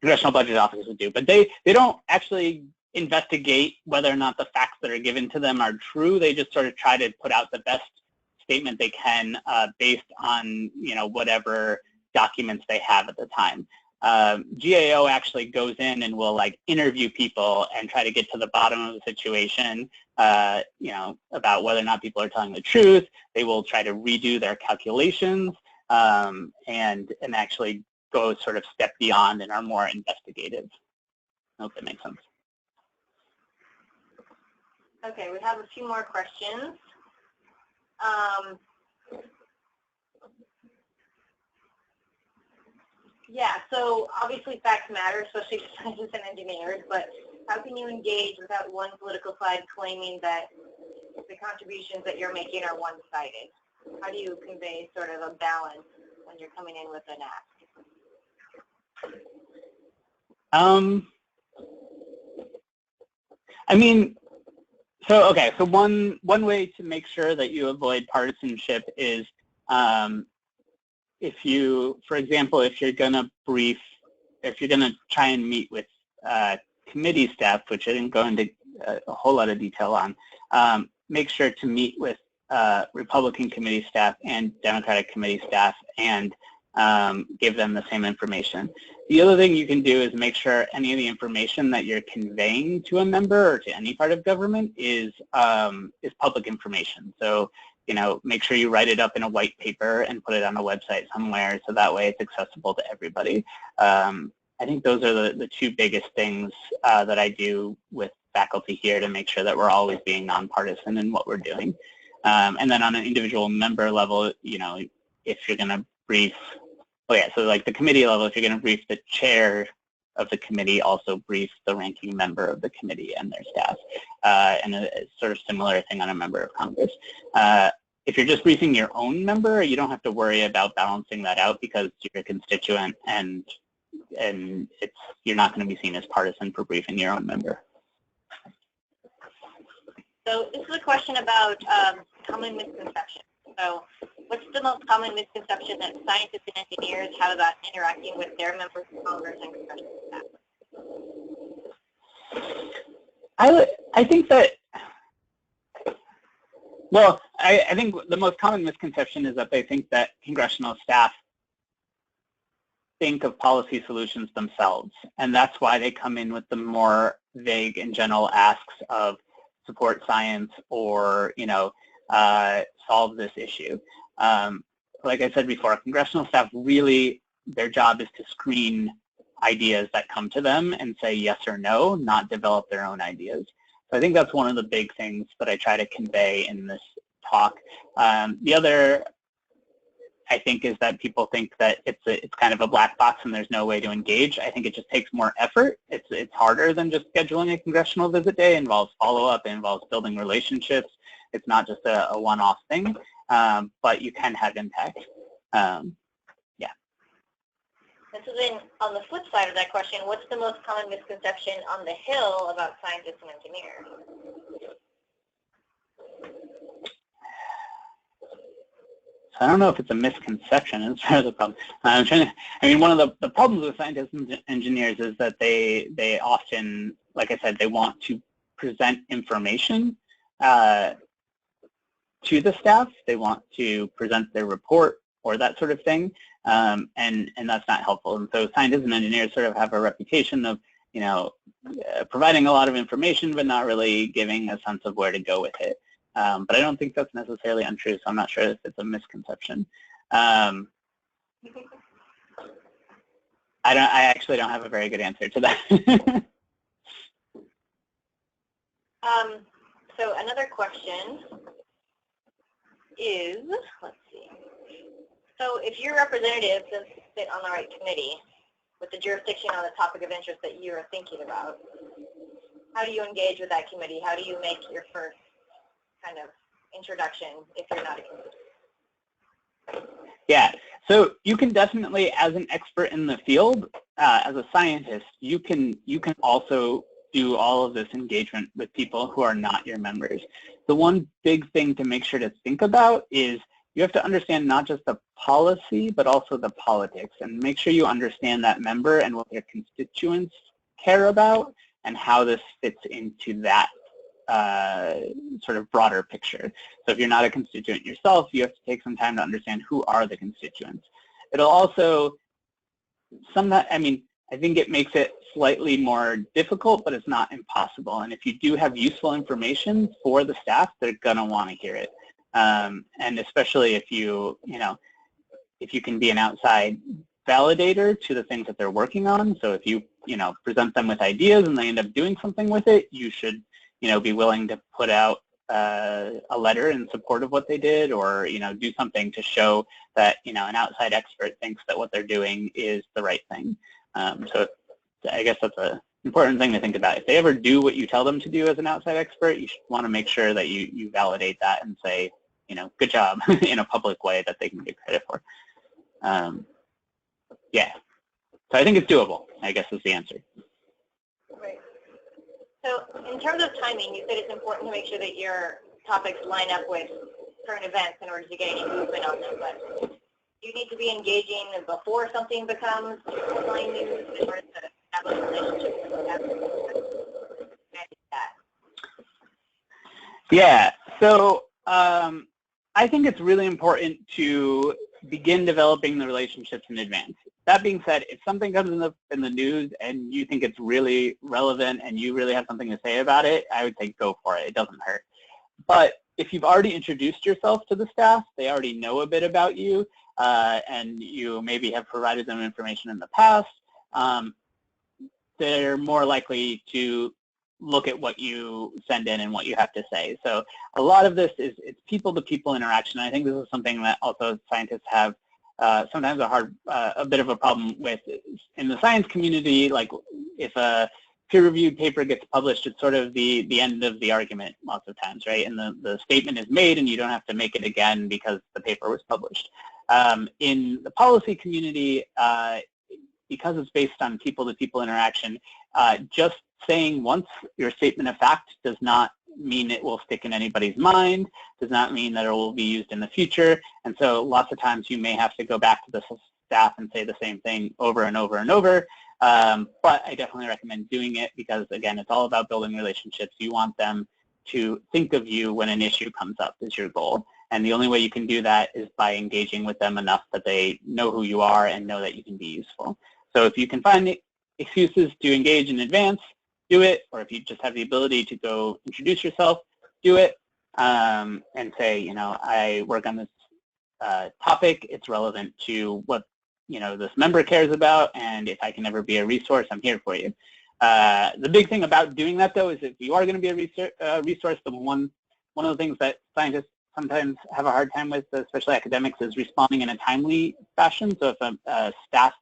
Congressional Budget Office would do. But they don't actually investigate whether or not the facts that are given to them are true. They just sort of try to put out the best statement they can based on whatever documents they have at the time. GAO actually goes in and will interview people and try to get to the bottom of the situation, about whether or not people are telling the truth. They will try to redo their calculations and actually go sort of step beyond and are more investigative. I hope that makes sense. Okay, we have a few more questions. Yeah, so obviously facts matter, especially for scientists and engineers, but how can you engage without one political side claiming that the contributions that you're making are one-sided? How do you convey sort of a balance when you're coming in with an ask? So one way to make sure that you avoid partisanship is if you, for example, if you're going to try and meet with committee staff, which I didn't go into a whole lot of detail on, make sure to meet with Republican committee staff and Democratic committee staff and give them the same information. The other thing you can do is make sure any of the information that you're conveying to a member or to any part of government is public information. So, make sure you write it up in a white paper and put it on a website somewhere so that way it's accessible to everybody. I think those are the two biggest things that I do with faculty here to make sure that we're always being nonpartisan in what we're doing. And then on an individual member level, if you're going to brief, so like the committee level, if you're going to brief the chair of the committee also brief the ranking member of the committee and their staff, and a sort of similar thing on a member of Congress. If you're just briefing your own member, you don't have to worry about balancing that out because you're a constituent and you're not going to be seen as partisan for briefing your own member. So this is a question about common misconceptions. So what's the most common misconception that scientists and engineers have about interacting with their members of Congress and congressional staff? I think that, well, I think the most common misconception is that they think that congressional staff think of policy solutions themselves, and that's why they come in with the more vague and general asks of support science or, solve this issue. Like I said before, congressional staff really, their job is to screen ideas that come to them and say yes or no, not develop their own ideas. So I think that's one of the big things that I try to convey in this talk. The other, I think, is that people think that it's kind of a black box and there's no way to engage. I think it just takes more effort. It's harder than just scheduling a congressional visit day. It involves follow-up. It involves building relationships. It's not just a one-off thing, but you can have impact. Yeah. And so then, on the flip side of that question, what's the most common misconception on the Hill about scientists and engineers? I don't know if it's a misconception as far as the problem. One of the problems with scientists and engineers is that they often, like I said, they want to present information to the staff. They want to present their report or that sort of thing, and that's not helpful. And so scientists and engineers sort of have a reputation of, providing a lot of information but not really giving a sense of where to go with it. But I don't think that's necessarily untrue, so I'm not sure if it's a misconception. I actually don't have a very good answer to that. So another question is, let's see. So if your representatives sit on the right committee with the jurisdiction on the topic of interest that you're thinking about, how do you engage with that committee? How do you make your first kind of introduction if you're not a constituent? Yeah, so you can definitely, as an expert in the field, as a scientist, you can also do all of this engagement with people who are not your members. The one big thing to make sure to think about is you have to understand not just the policy, but also the politics, and make sure you understand that member and what their constituents care about and how this fits into that sort of broader picture. So if you're not a constituent yourself, you have to take some time to understand who are the constituents. It'll also, I think it makes it slightly more difficult, but it's not impossible. And if you do have useful information for the staff, they're gonna want to hear it. And especially if if you can be an outside validator to the things that they're working on. So if you present them with ideas and they end up doing something with it, you should be willing to put out a letter in support of what they did, or do something to show that an outside expert thinks that what they're doing is the right thing. So I guess that's an important thing to think about. If they ever do what you tell them to do as an outside expert, you should want to make sure that you validate that and say, good job in a public way that they can get credit for. Yeah, so I think it's doable, I guess is the answer. Right. So in terms of timing, you said it's important to make sure that your topics line up with current events in order to get any movement on them, but you need to be engaging before something becomes headline news in order to have a relationship with that. Yeah, so I think it's really important to begin developing the relationships in advance. That being said, if something comes in the news and you think it's really relevant and you really have something to say about it, I would say go for it. It doesn't hurt. But if you've already introduced yourself to the staff, they already know a bit about you, and you maybe have provided them information in the past, they're more likely to look at what you send in and what you have to say. So a lot of this is it's people-to-people interaction. I think this is something that also scientists have sometimes a bit of a problem with in the science community. Like if a peer-reviewed paper gets published, it's sort of the end of the argument lots of times, right? And the statement is made and you don't have to make it again because the paper was published. In the policy community, because it's based on people-to-people interaction, just saying once your statement of fact does not mean it will stick in anybody's mind, does not mean that it will be used in the future. And so lots of times you may have to go back to the staff and say the same thing over and over and over. But I definitely recommend doing it because, again, it's all about building relationships. You want them to think of you when an issue comes up is your goal. And the only way you can do that is by engaging with them enough that they know who you are and know that you can be useful. So if you can find excuses to engage in advance, do it. Or if you just have the ability to go introduce yourself, do it. And say, you know, I work on this topic. It's relevant to what, you know, this member cares about. And if I can ever be a resource, I'm here for you. The big thing about doing that, though, is if you are going to be a resource, one of the things that scientists sometimes have a hard time with, especially academics, is responding in a timely fashion. So if a staff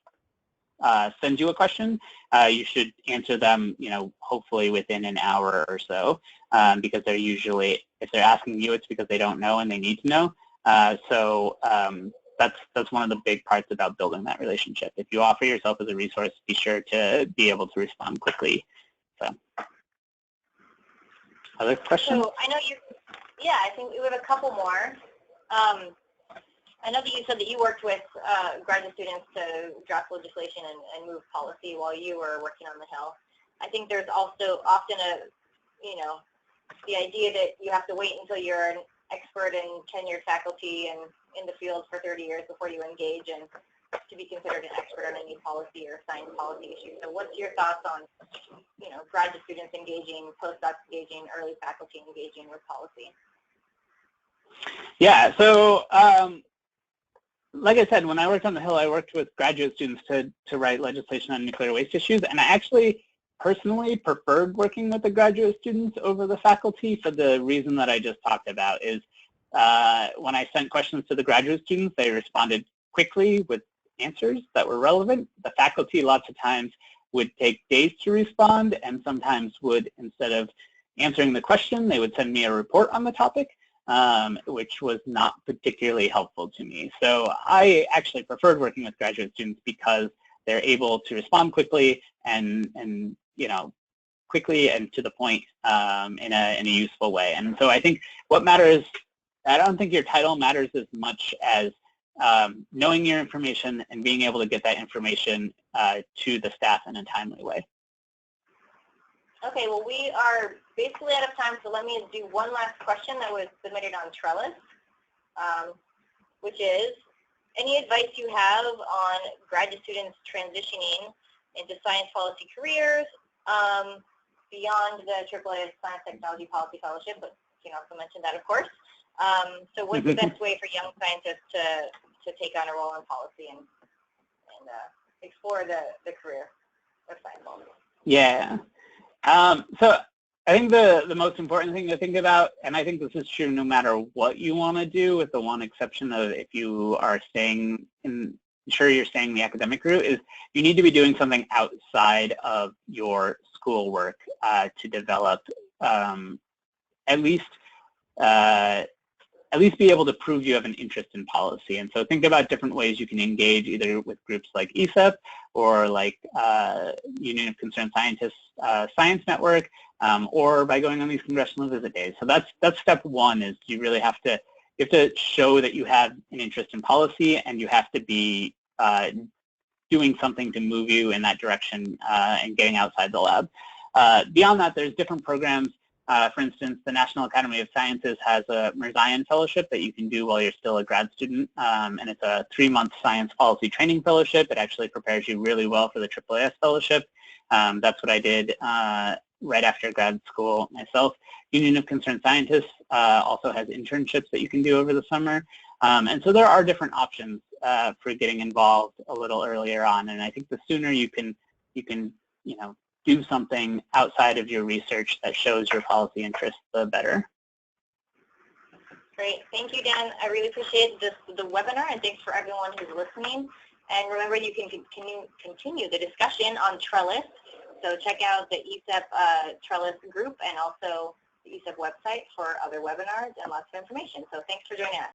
sends you a question, you should answer them, you know, hopefully within an hour or so, because they're usually, if they're asking you, it's because they don't know and they need to know. So that's one of the big parts about building that relationship. If you offer yourself as a resource, be sure to be able to respond quickly. So, other questions? So I know you. Yeah, I think we have a couple more. I know that you said that you worked with graduate students to draft legislation and move policy while you were working on the Hill. I think there's also often the idea that you have to wait until you're an expert and tenured faculty and in the field for 30 years before you engage and to be considered an expert on any policy or science policy issue. So what's your thoughts on, you know, graduate students engaging, postdocs engaging, early faculty engaging with policy? Yeah, so like I said, when I worked on the Hill, I worked with graduate students to write legislation on nuclear waste issues, and I actually personally preferred working with the graduate students over the faculty for the reason that I just talked about. Is when I sent questions to the graduate students, they responded quickly with answers that were relevant. The faculty lots of times would take days to respond, and sometimes would, instead of answering the question, they would send me a report on the topic, which was not particularly helpful to me. So I actually preferred working with graduate students because they're able to respond quickly and you know, quickly and to the point in a useful way. And so I think what matters, I don't think your title matters as much as knowing your information and being able to get that information to the staff in a timely way. Okay, well, we are basically out of time, so let me do one last question that was submitted on Trellis, which is, any advice you have on graduate students transitioning into science policy careers beyond the AAA Science Technology Policy Fellowship, but you can also mention that, of course. So what's the best way for young scientists to take on a role in policy and explore the career of science policy? Yeah. So I think the most important thing to think about, and I think this is true no matter what you want to do, with the one exception of if you are staying you're staying the academic route, is you need to be doing something outside of your schoolwork to develop at least be able to prove you have an interest in policy. And so think about different ways you can engage, either with groups like ESEP or like Union of Concerned Scientists Science Network, or by going on these congressional visit days. So that's step one, is you really have to show that you have an interest in policy, and you have to be doing something to move you in that direction and getting outside the lab. Beyond that, there's different programs. For instance, the National Academy of Sciences has a Mirzayan Fellowship that you can do while you're still a grad student, and it's a 3-month science policy training fellowship. It actually prepares you really well for the AAAS Fellowship. That's what I did right after grad school myself. Union of Concerned Scientists also has internships that you can do over the summer. And so there are different options for getting involved a little earlier on, and I think the sooner you can do something outside of your research that shows your policy interest, the better. Great. Thank you, Dan. I really appreciate the webinar, and thanks for everyone who's listening. And remember, you can continue the discussion on Trellis, So check out the ESEP Trellis group and also the ESEP website for other webinars and lots of information. So thanks for joining us.